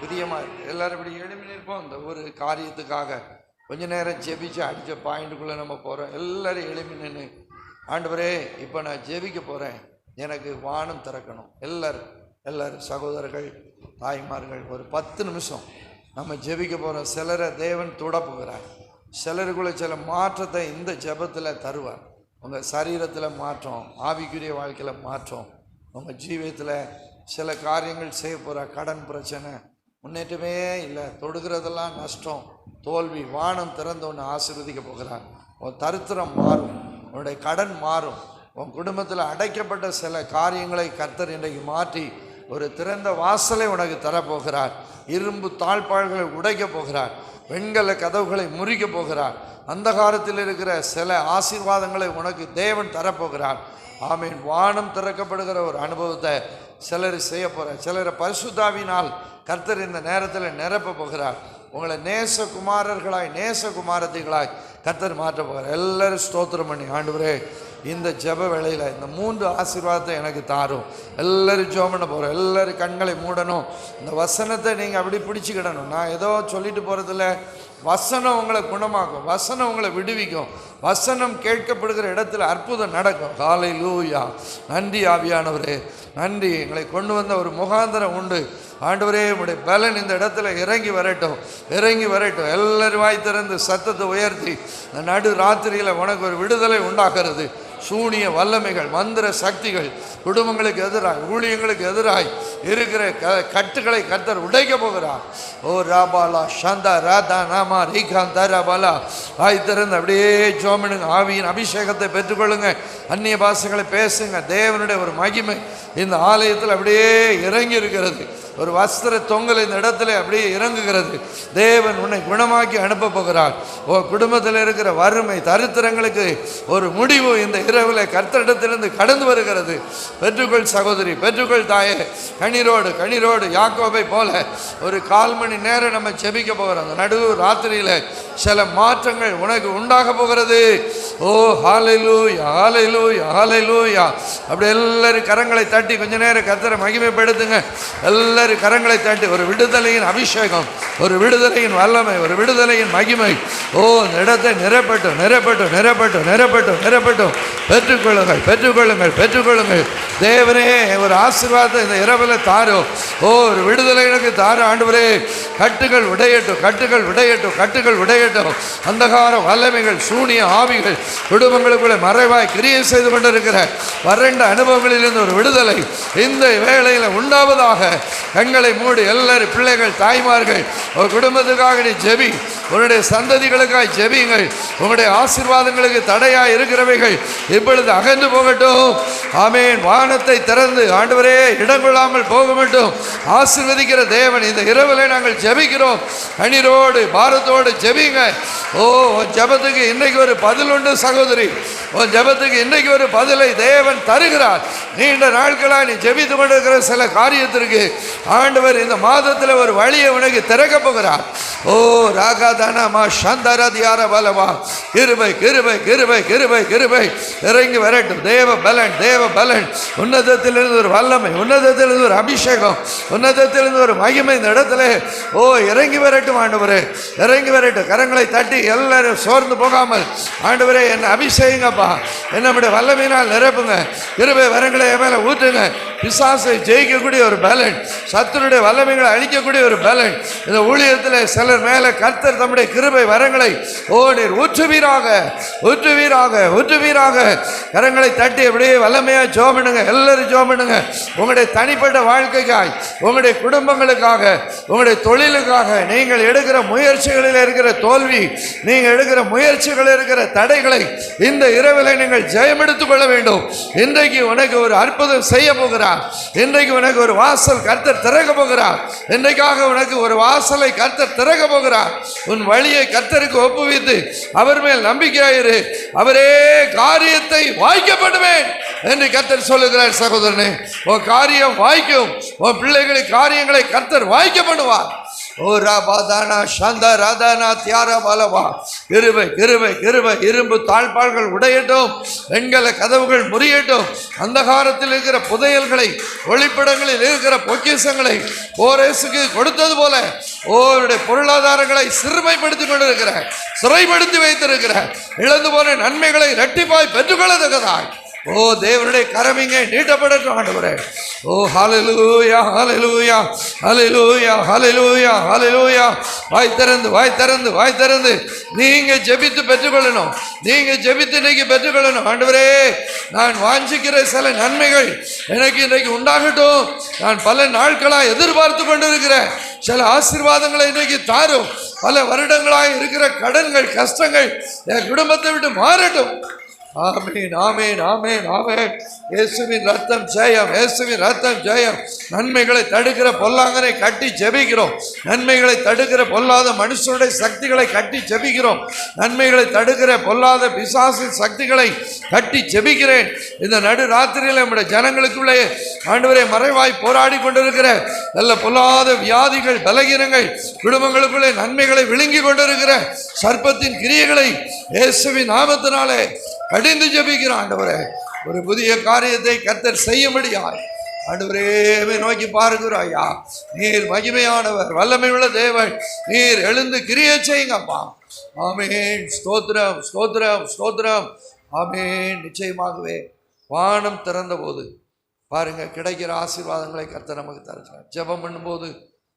பிரியமாக இருக்கு. எல்லாரும் இப்படி எழுப்பி நிற்போம். இந்த ஒரு காரியத்துக்காக கொஞ்ச நேரம் ஜெபிச்சு அடித்த பாயிண்ட்டுக்குள்ளே நம்ம போகிறோம். எல்லாரும் எழுப்பி நின்று, ஆண்டவரே இப்போ நான் ஜெபிக்க போகிறேன், எனக்கு வானம் திறக்கணும். எல்லாரும் சகோதரர்கள் தாய்மார்கள் ஒரு 10 நிமிஷம் நம்ம ஜெபிக்க போகிறோம். சிலரை தேவன் தொடப்புகிறார். சிலருக்குள்ள சில மாற்றத்தை இந்த ஜெபத்தில் தருவார். உங்கள் சரீரத்தில் மாற்றம், ஆவிக்குரிய வாழ்க்கையில் மாற்றம், உங்கள் ஜீவியத்தில் சில காரியங்கள் செய்ய போகிற. கடன் பிரச்சனை, முன்னேற்றமே இல்லை, தொடுகிறதெல்லாம் நஷ்டம், தோல்வி. வானம் திறந்து ஒன்று ஆசீர்வதிக்க போகிறார். உன் தரித்திரம் மாறும், உன்னுடைய கடன் மாறும், உன் குடும்பத்தில் அடைக்கப்பட்ட சில காரியங்களை கர்த்தர் இன்றைக்கு மாற்றி ஒரு திறந்த வாசலை உனக்கு தரப்போகிறார். இரும்பு தாழ்பாள்களை உடைக்க போகிறார். வெண்கல கதவுகளை முறிக்க போகிறார். அந்தகாரத்தில் இருக்கிற சில ஆசீர்வாதங்களை உனக்கு தேவன் தரப்போகிறார். ஆமீன். வானம் திறக்கப்படுகிற ஒரு அனுபவத்தை சிலர் செய்ய போகிறார். சிலரை பரிசுத்தாவினால் கர்த்தர் இந்த நேரத்தில் நிரப்ப போகிறார். உங்களை நேசகுமாரர்களாய் நேசகுமாரத்திகளாய் கர்த்தர் மாற்ற போகிறார். எல்லாரும் ஸ்தோத்திரம் பண்ணி, ஆண்டவரே இந்த ஜெப வேளையில் இந்த 3 ஆசீர்வாதத்தை எனக்கு தாரும். எல்லாரும் ஜெபம் பண்ண போகிறோம். எல்லாரும் கண்களை மூடணும். இந்த வசனத்தை நீங்கள் அப்படி பிடிச்சிக்கிடணும். நான் ஏதோ சொல்லிட்டு போகிறதில்ல. வசனம் உங்களை குணமாக்கும், வசனம் உங்களை விடுவிக்கும், வசனம் கேட்கப்படுகிற இடத்துல அற்புதம் நடக்கும். ஹல்லேலூயா. நன்றி ஆவியானவரே, நன்றி. எங்களை கொண்டு வந்த ஒரு முகாந்திரம் உண்டு ஆண்டவரே. உடைய பலன் இந்த இடத்துல இறங்கி வரட்டும், இறங்கி வரட்டும். எல்லாரும் வாய் திறந்து சத்தத்தை உயர்த்தி இந்த நடு ராத்திரியில் உனக்கு ஒரு விடுதலை உண்டாகிறது. சூனிய வல்லமைகள், மந்திர சக்திகள், குடும்பங்களுக்கு எதிராய், ஊழியங்களுக்கு எதிராய் இருக்கிற கட்டுகளை கர்த்தர் உடைக்க போகிறார். ஓ ராபாலா சந்தா ராதா நாமா ரீகாந்தா ராபாலா. வாய் திறந்து அப்படியே ஜோமனுங்க. ஆவியின் அபிஷேகத்தை பெற்றுக்கொள்ளுங்க. அந்நிய பாஷைகளை பேசுங்க. தேவனுடைய ஒரு மகிமை இந்த ஆலயத்தில் அப்படியே இறங்கி இருக்கிறது. ஒரு வஸ்திர தொங்கல் இந்த இடத்துல அப்படியே இறங்குகிறது. தேவன் உன்னை குணமாக்கி அனுப்ப போகிறார். ஓ குடும்பத்தில் இருக்கிற வறுமை தரித்திரங்களுக்கு ஒரு முடிவு இந்த இரவில் கர்த்தரிடத்திலிருந்து கடந்து வருகிறது. பெற்றுக்கொள் சகோதரி, பெற்றுக்கொள் தாயே. கண்ணீரோடு கண்ணீரோடு யாக்கோபை போல ஒரு 1/4 மணி நேரம் நம்ம ஜெபிக்க போகிறோம். அந்த நடு ராத்திரியில் சில மாற்றங்கள் உனக்கு உண்டாக போகிறது. ஓ ஹல்லேலூயா, ஹல்லேலூயா, ஹல்லேலூயா. அப்படி எல்லாரும் கரங்களை தட்டி கொஞ்ச நேரம் கர்த்தரை மகிமைப்படுத்துங்க. எல்லாரும் கரங்களை தட்டி ஒரு விடுதலையின் அபிஷேகம், ஒரு விடுதலையின் வல்லமை, ஒரு விடுதலையின் மகிமை ஓ இந்த இடத்தை நிரப்பட்டும், நிரப்பட்டும், நிரப்பட்டும், நிரப்பட்டும், நிரப்பட்டும். பெற்றுக்கொள்ளுங்கள், பெற்றுக்கொள்ளுங்கள், பெற்றுக்கொள்ளுங்கள். தேவனே ஒரு ஆசீர்வாதத்தை இந்த இரவில் தாரும். ஓ ஒரு விடுதலை எனக்கு தாரும் ஆண்டவரே. கட்டுகள் உடையட்டும், கட்டுகள் உடையட்டும், கட்டுகள் உடையட்டும். அந்தகார வல்லமைகள், சூனிய ஆவிகள் குடும்பங்களுக்குள்ளே மறைவாய் கிரியை செய்து கொண்டிருக்கிற வறண்ட அனுபவங்களிலிருந்து ஒரு விடுதலை இந்த வேளையில் உண்டாவதாக. கண்களை மூடி எல்லாரும் பிள்ளைகள், தாய்மார்கள், ஒரு குடும்பத்துக்காக நீ ஜெபி. உன்னுடைய சந்ததிகளுக்காக ஜெபியுங்கள். உங்களுடைய ஆசீர்வாதங்களுக்கு தடையாக இருக்கிறவைகள் இப்பொழுது அகன்று போகட்டும். ஆமேன். வானத்தை திறந்து ஆண்டவரே இடம் கொள்ளாமல் போக மட்டும் ஆசீர்வதிக்கிற தேவன் இந்த இரவிலே நாங்கள் ஜெபிக்கிறோம். கண்ணீரோடு பாரத்தோடு ஜெபிங்க. ஓ உன் ஜெபத்துக்கு இன்னைக்கு ஒரு பதில் உண்டு சகோதரி. உன் ஜெபத்துக்கு இன்னைக்கு ஒரு பதிலை தேவன் தருகிறார். நீண்ட நாட்களாக நீ ஜெபித்து கொண்டிருக்கிற சில காரியத்திற்கு ஆண்டவர் இந்த மாதத்தில் ஒரு வழியை உனக்கு திறக்க போகிறார். ஓ ராகாதானா சந்தரதியார பலவா. கிருபை, கிருபை, கிருபை, கிருபை, கிருபை இறங்கி வரட்டும். தேவ பலன், தேவ பலன். உன்னதத்திலிருந்து ஒரு வல்லமை, உன்னதத்திலிருந்து ஒரு அபிஷேகம், உன்னதத்திலிருந்து ஒரு மகிமை இந்த இடத்துல ஓ இறங்கி வரட்டும் ஆண்டவரே, இறங்கி வரட்டும். கரங்களை தட்டி எல்லாரும் சோர்ந்து போகாமல் ஆண்டவரே என்னை அபிஷேகங்கப்பா, என்னுடைய வல்லமையினால் நிரப்புங்க. கிருபை வரங்களை என் மேலே ஊற்றுங்க. பிசாசை ஜெயிக்கக்கூடிய ஒரு பலன், சத்துருடைய வல்லமைகளை அழிக்கக்கூடிய ஒரு பலன் இந்த ஊழியத்தில் சிலர் மேலே கர்த்தர் தம்முடைய கிருபை வரங்களை ஓ நீர் ஊற்றுவீராக, ஊற்றுவீராக, ஊற்றுவீராக. கரங்களை தட்டி அப்படியே வல்லமையாக ஜெபம் பண்ணுங்க. எல்லாரும் ஜெபம் பண்ணுங்க. உங்களுடைய தனிப்பட்ட வாழ்க்கைக்காய், உங்களுடைய குடும்பங்களுக்காக, உங்களுடைய தொழிலுக்காக, நீங்கள் எடுக்கிற முயற்சிகளில் இருக்கிற தோல்வி, நீங்கள் எடுக்கிற முயற்சிகளில் இருக்கிற தடைகளை இந்த இரவில் நீங்கள் ஜெயம் எடுத்துக் கொள்ள வேண்டும். இன்றைக்கு உனக்கு ஒரு அற்புதம் செய்ய போகிறார். இன்றைக்கு உனக்கு ஒரு வாசல் கர்த்தர் திறக்க போகிறார். இன்றைக்காக உனக்கு ஒரு வாசலை கர்த்தர் திறக்க போகிறார். உன் வழியை கர்த்தருக்கு ஒப்புவித்து அவர் மேல் நம்பிக்கையாயிரு. அவரே காரியத்தை வாய்க்கப்படுவேன் என்று கர்த்தர் சொல்லுகிறார். சகோதரனே உன் காரியம் வாய்க்கும். உன் பிள்ளைகளின் காரியங்களை கர்த்தர் வாய்க்க பண்ணுவார். ஓ ராபாதானா சந்தா ராதானா தியாரா பாலவா. கிருபை, கிருபை, கிருபை. இரும்பு தாழ்பாள்கள் உடையட்டும், வெண்கல கதவுகள் முறியட்டும். அந்தகாரத்தில் இருக்கிற புதையல்களை, ஒளிப்படங்களில் இருக்கிற பொக்கிஷங்களை போரேசுக்கு கொடுத்தது போல ஓருடைய பொருளாதாரங்களை சிறுமைப்படுத்தி கொண்டிருக்கிற, சிறைப்படுத்தி வைத்திருக்கிற, இழந்து போன நன்மைகளை இரட்டிப்பாய் பெற்றுக்கொள்ளத்தக்கதாய் ஓ தேவனுடைய கரமிங்க நீட்டப்படட்டும் ஆண்டவரே. ஓ ஹல்லேலூயா, ஹல்லேலூயா, ஹல்லேலூயா, ஹல்லேலூயா, ஹல்லேலூயா. வாய் திறந்து, வாய் திறந்து, வாய் திறந்து நீங்க ஜெபித்து பெற்றுக்கொள்ளணும். நீங்க ஜெபித்து இன்னைக்கு பெற்றுக்கொள்ளணும். ஆண்டவரே நான் வாஞ்சிக்கிற சில நன்மைகள் எனக்கு இன்றைக்கு உண்டாகட்டும். நான் பல நாட்களாக எதிர்பார்த்து கொண்டிருக்கிற சில ஆசீர்வாதங்களை இன்றைக்கு தாரும். பல வருடங்களாக இருக்கிற கடன்கள், கஷ்டங்கள் என் குடும்பத்தை விட்டு மாறட்டும். ஆமீன், ஆமீன், ஆமீன், ஆமீன். இயேசுவின் ரத்தம் ஜெயம், இயேசுவின் ரத்தம் ஜெயம். நன்மைகளை தடுக்கிற பொல்லாங்கனை கட்டி ஜெபிக்கிறோம். நன்மைகளை தடுக்கிற பொல்லாத மனுஷனுடைய சக்திகளை கட்டி ஜெபிக்கிறோம். நன்மைகளை தடுக்கிற பொல்லாத பிசாசின் சக்திகளை கட்டி ஜெபிக்கிறேன். இந்த நடு ராத்திரியில் நம்முடைய ஜனங்களுக்குள்ளே ஆண்டவரே மறைவாய் போராடி கொண்டிருக்கிற நல்ல பொல்லாத வியாதிகள், பலகீனங்கள், குடும்பங்களுக்குள்ளே நன்மைகளை விழுங்கி கொண்டிருக்கிற சர்ப்பத்தின் கிரியைகளை இயேசுவின் நாமத்தினாலே கடிந்து ஜெபிக்கிறோம் ஆண்டவரே. ஒரு புதிய காரியத்தை கர்த்தர் செய்யும்படியாய் ஆண்டவரே நோக்கி பாருகிறோம் ஐயா. நீர் மகிமையானவர், வல்லமை உள்ள தேவன். நீர் எழுந்து கிரியை செய்யுங்கப்பா. ஆமென். ஸ்தோத்திரம், ஸ்தோத்திரம், ஸ்தோத்திரம். ஆமென். நிச்சயமாகவே வானம் திறந்த போது பாருங்க, கிடைக்கிற ஆசீர்வாதங்களை கர்த்தர் நமக்கு தருகிறார். ஜெபம் பண்ணும்போது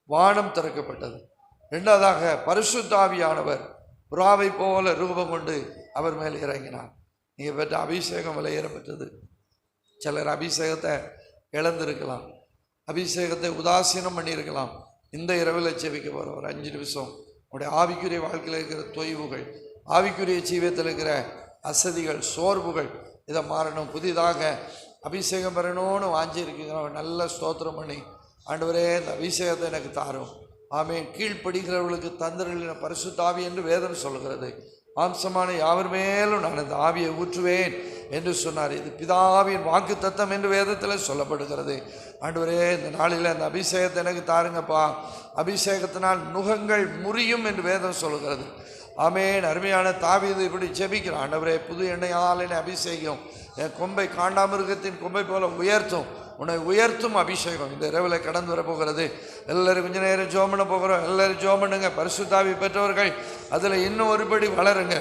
வானம் திறக்கப்பட்டது. இரண்டாவதாக பரிசுத்த ஆவியானவர் புறாவை போல ரூபம் கொண்டு அவர் மேல் இறங்கினார். நீங்கள் பெற்ற அபிஷேகம் விலையேறப்பட்டது. சிலர் அபிஷேகத்தை இழந்திருக்கலாம், அபிஷேகத்தை உதாசீனம் பண்ணியிருக்கலாம். இந்த இரவில் செவிக்க போகிற ஒரு 5 நிமிஷம் உங்களுடைய ஆவிக்குரிய வாழ்க்கையில் இருக்கிற தொய்வுகள், ஆவிக்குரிய ஜீவியத்தில் இருக்கிற அசதிகள், சோர்வுகள் இதை மாறணும். புதிதாக அபிஷேகம் பெறணும்னு வாஞ்சி இருக்கீங்க. நல்ல ஸ்தோத்திரம் பண்ணி ஆண்டவரே இந்த அபிஷேகத்தை எனக்கு தாரும். ஆமென். கீழ்ப்படுகிறவர்களுக்கு தந்திரங்களின பரிசுத்த ஆவி என்று வேதம் சொல்கிறது. மாம்சமான யாவர் மேலும் நான் அந்த ஆவியை ஊற்றுவேன் என்று சொன்னார். இது பிதாவின் வாக்கு தத்தம் என்று வேதத்தில் சொல்லப்படுகிறது. ஆண்டவரே இந்த நாளில் அந்த அபிஷேகத்தை எனக்கு தாருங்கப்பா. அபிஷேகத்தினால் நுகங்கள் முறியும் என்று வேதம் சொல்கிறது. ஆமென். அருமையான தாவீது இப்படி ஜெபிக்கிறான். ஆண்டவரே புது எண்ணெயால் என்னை அபிஷேகம், என் கொம்பை காண்டாமிருகத்தின் கொம்பை போல உயர்த்தும். உன்னை உயர்த்தும் அபிஷேகம் இந்த இரவில் கடந்து வர போகிறது. எல்லோரும் கொஞ்ச நேரம் ஜெபம் பண்ண போகிறோம். எல்லோரும் ஜெபம் பண்ணுங்க. பரிசுத்த ஆவி பெற்றவர்கள் அதில் இன்னும் ஒருபடி வளருங்க.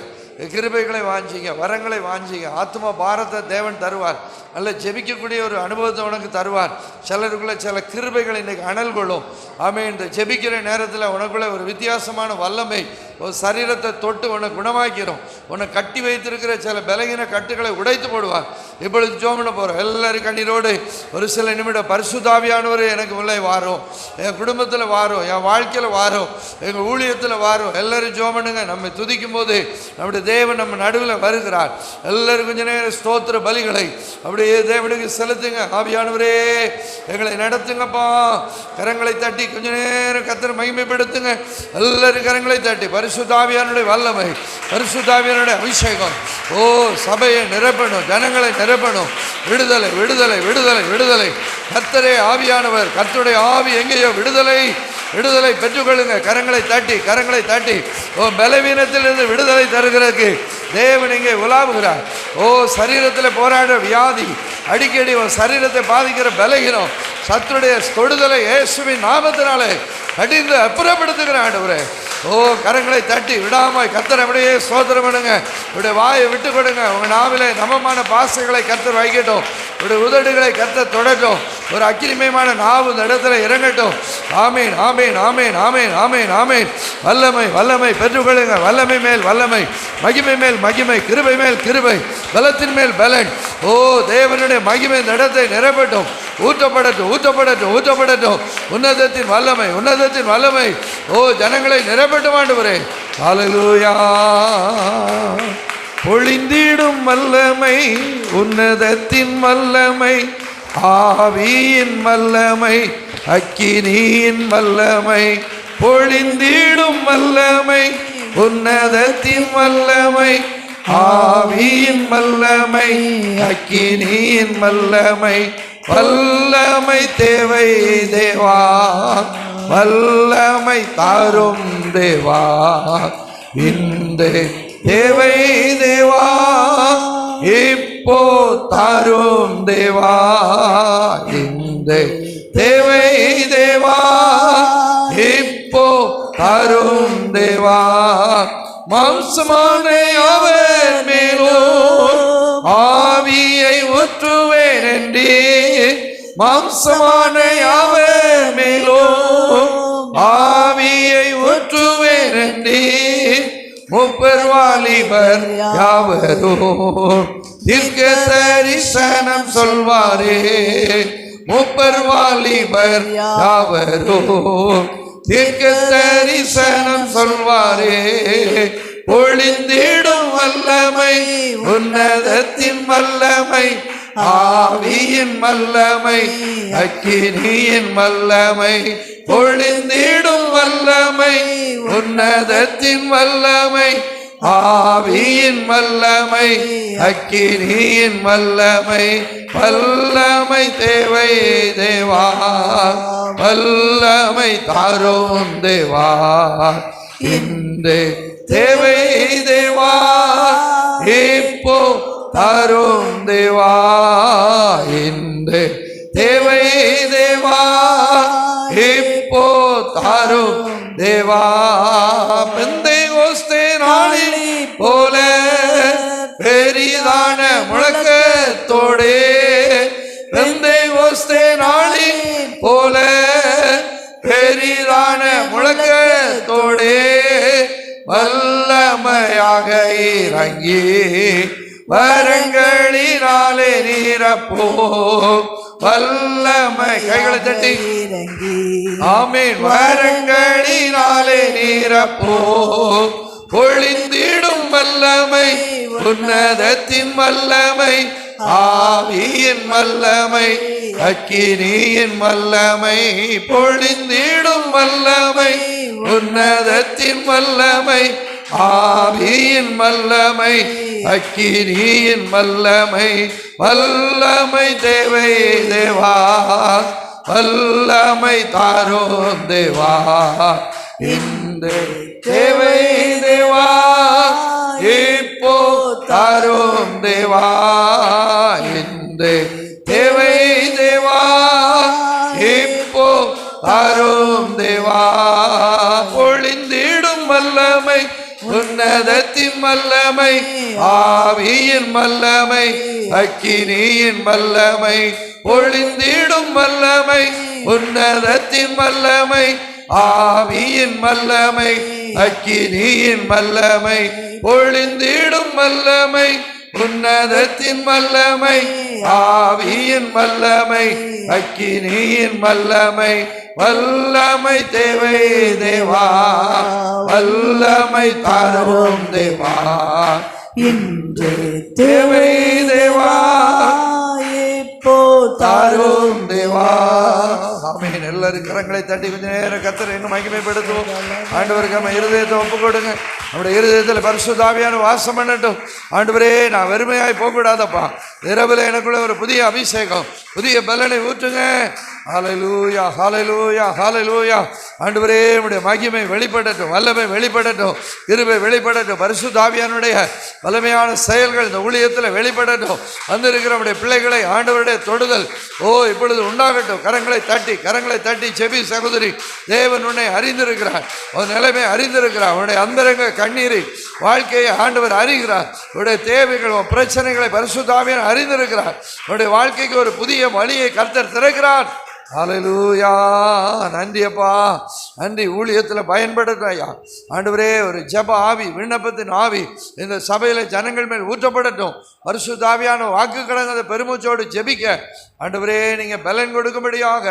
கிருபைகளை வாஞ்சிங்க, வரங்களை வாஞ்சிங்க. ஆத்மா பாரத்தை தேவன் தருவார். நல்ல ஜெபிக்கக்கூடிய ஒரு அனுபவத்தை உனக்கு தருவார். சிலருக்குள்ள சில கிருபைகளை இன்றைக்கு அனல் கொள்ளும். ஆமென். இந்த ஜெபிக்கிற நேரத்தில் உனக்குள்ள ஒரு வித்தியாசமான வல்லமை ஒரு சரீரத்தை தொட்டு உன்னை குணமாக்கிறோம். உன்னை கட்டி வைத்திருக்கிற சில பலகீன கட்டுகளை உடைத்து போடுவார். இப்பொழுது ஜெபம் பண்ண போகிறோம். எல்லாரும் கண்ணீரோடு ஒரு சில நிமிடம் பரிசுத்த ஆவியானவர் எனக்கு உள்ளே வாரும், என் குடும்பத்தில் வாரும், என் வாழ்க்கையில் வாரும், எங்கள் ஊழியத்தில் வாரும். எல்லோரும் ஜெபம் பண்ணுங்க. நம்ம துதிக்கும் போது நம்முடைய தேவன் நம்ம நடுவில் வருகிறார். எல்லோரும் கொஞ்ச நேரம் ஸ்தோத்திர பலிகளை அப்படியே தேவனுக்கு செலுத்துங்க. ஆவியானவரே எங்களை நடத்துங்கப்பா. கரங்களை தட்டி கொஞ்ச நேரம் கர்த்தரை மகிமைப்படுத்துங்க. எல்லாரும் கரங்களை தட்டி பரிசுத்த ஆவியானுடைய வல்லமை, பரிசுத்த ஆவியானுடைய அபிஷேகம் ஓ சபையை நிரப்பணும், ஜனங்களை நிரப்பணும். விடுதலை, விடுதலை, விடுதலை, விடுதலை. கர்த்தரே ஆவியானவர், கர்த்தருடைய ஆவி எங்கேயோ விடுதலை, விடுதலை பெற்றுக்கொள்ளுங்க. கரங்களை தட்டி, கரங்களை தட்டி. ஓ பலவீனத்திலிருந்து விடுதலை தருகிறதுக்கு தேவன் இங்கே உலாவுகிறார். ஓ சரீரத்தில் போராடுற வியாதி, அடிக்கடி உன் சரீரத்தை பாதிக்கிற பலகீனம், சத்துடைய தொடுதலை இயேசுவின் நாமத்தினாலே கடிந்து அப்புறப்படுத்துகிற ஆண்டவரே. ஓ கரங்களை தட்டி விடாமல் கர்த்தரை அப்படியே ஸ்தோத்திரம் பண்ணுங்க. இப்படி வாயை விட்டு கொடுங்க. உங்கள் நாவிலே நமமான பாசைகளை கர்த்தர் வைக்கட்டும். இப்படி உதடுகளை கர்த்தர் தொடட்டும். ஒரு அக்கினிமயமான நாவு இந்த இடத்துல இறங்கட்டும். ஆமீன், ஆமீன், ஆமீன், ஆமீன், ஆமீன், ஆமீன். வல்லமை, வல்லமை பெற்றுக்கொள்ளுங்க. வல்லமை மேல் வல்லமை, மகிமை மேல் மகிமை, கிருபை மேல் கிருபை, பலத்தின் மேல் பலன். ஓ தேவனுடைய மகிமை இந்த இடத்தை நிரப்பட்டும். ஊற்றப்படட்டும், ஊற்றப்படட்டும், ஊற்றப்படட்டும். உன்னதத்தின் வல்லமை, உன்னதத்தின் வல்லமை ஓ ஜனங்களை நிரப்பட்டும் ஆண்டவரே. ஹல்லேலூயா. பொழிந்திடும் வல்லமை, உன்னதத்தின் வல்லமை, ஆவியின் வல்லமை, அக்கினியின் வல்லமை. பொழிந்திடும் வல்லமை, உன்னதத்தின் வல்லமை, ஆவியின் வல்லமை, அக்கினியின் வல்லமை. வல்லமை தேவை தேவா, வல்லமை தாரும் தேவா. இந்த தேவை தேவா, இப்போ தாரும் தேவா. இந்த தேவை தேவா, இப்போ தாரும் தேவா. மாம்சமான அவர் மேலும் ஆவியை ஊற்றுவேன் என்றே, மாம்சமான அவர் மேலும் ஆவியை ஊற்றுவேன் என்றே. முப்பர் வாலிபர் யாவரும் தீர்க்க தரிசனம் சொல்வாரே. முப்பர் வாலிபர் யாவரும் தீர்க்க தரிசனம் சொல்வாரே. பொழிந்திடும் வல்லமை, உன்னதத்தின் வல்லமை, ஆவியின் வல்லமை, அக்கினியின் வல்லமை. பொழிந்திடும் வல்லமை, உன்னதத்தின் வல்லமை, ஆவியின் வல்லமை, அக்கினியின் வல்லமை. வல்லமை தேவை தேவா, வல்லமை தாரும் தேவா. இந்த தேவை தேவா, இப்போ தாரும் தேவா இந்த தேவை தேவா இப்போ தாரும் தேவா பெந்தேகோஸ்தே நாளில் போல பெரிதான முழக்கத்தோடே பெந்தேகோஸ்தே நாளில் போல பெரிதான முழக்கத்தோடே வல்லமையாக இறங்கி வரங்களினாலே நீரப்போ வல்லமை கைகளை தட்டி ஆமீன் வரங்களினாலே நீரப்போ பொழிந்திடும் வல்லமை உன்னதத்தின் வல்லமை ஆவியின் வல்லமை அக்கினியின் வல்லமை பொழிந்திடும் வல்லமை உன்னதத்தின் வல்லமை ஆவியின் வல்லமை அக்கினியின் வல்லமை வல்லமை தேவை தேவா வல்லமை தாரோம் தேவா இந்த தேவை தேவா இப்போ தாரோம் தேவா இந்த தேவை தேவா இப்போ தாரோம் தேவா பொழிந்திடும் வல்லமை உன்னதத்தின் வல்லமை ஆவியின் வல்லமை அக்கினியின் வல்லமை பொழிந்திடும் வல்லமை உன்னதத்தின் வல்லமை ஆவியின் வல்லமை அக்கினியின் வல்லமை பொழிந்திடும் வல்லமை உன்னதத்தின் வல்லமை ஆவியின் வல்லமை அக்கினியின் வல்லமை வல்லமை தேவை தேவா வல்லமை தாரும் தேவா இன்று தேவை தேவா இப்போ தாரும் தேவா ஆமென். எல்லாரும் கரங்களை தட்டி கொஞ்ச நேரம் கர்த்தரை இன்னும் மகிமைப்படுத்துவோம். ஆண்டவருக்கு நம்ம இருதயத்தை ஒப்பு கொடுங்க. நம்முடைய இருதயத்தில் பரிசுத்த ஆவியானவர் வாசம் பண்ணட்டும். ஆண்டவரே, நான் வெறுமையாய் போகக்கூடாதப்பா. இரவில் எனக்குள்ள ஒரு புதிய அபிஷேகம், புதிய பலனை ஊற்றுங்க. ஹல்லேலூயா ஹல்லேலூயா ஹல்லேலூயா. ஆண்டவரே, நம்முடைய மகிமை வெளிப்படட்டும், வல்லமை வெளிப்படட்டும், கிருபை வெளிப்படட்டும், பரிசுத்த ஆவியானுடைய வல்லமையான செயல்கள் இந்த ஊழியத்தில் வெளிப்படட்டும். வந்திருக்கிற நம்முடைய பிள்ளைகளை ஆண்டவருடைய தொடுதல் இப்பொழுது உண்டாகட்டும். கரங்களை தட்டி செபி சகோதரி, தேவன் உன்னை அறிந்திருக்கிறார், உன் நிலைமை அறிந்திருக்கிறார், உன்னுடைய அந்தரங்க கண்ணீரை வாழ்க்கையை ஆண்டவர் அறிகிறார். உன்னுடைய தேவைகள், உன் பிரச்சனைகளை பரிசுத்த ஆவியானவர் அறிந்திருக்கிறார். உன்னுடைய வாழ்க்கைக்கு ஒரு புதிய வழியை கர்த்தர் திறக்கிறார். ஹல்லேலூயா. நன்றி அப்பா, நன்றி. ஊழியத்தில் பயன்படுத்தும் ஐயா. ஆண்டவரே, ஒரு ஜெப ஆவி, விண்ணப்பத்தின் ஆவி இந்த சபையில் ஜனங்கள் மேல் ஊற்றப்படட்டும். பரிசுத்த ஆவியான வாக்கு கடந்த பெருமூச்சோடு ஜெபிக்க ஆண்டவரே நீங்கள் பலன் கொடுக்கும்படியாக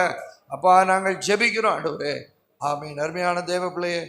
அப்பா நாங்கள் ஜெபிக்கிறோம். ஆண்டவரே ஆமீன். அருமையான தேவ பிள்ளையே,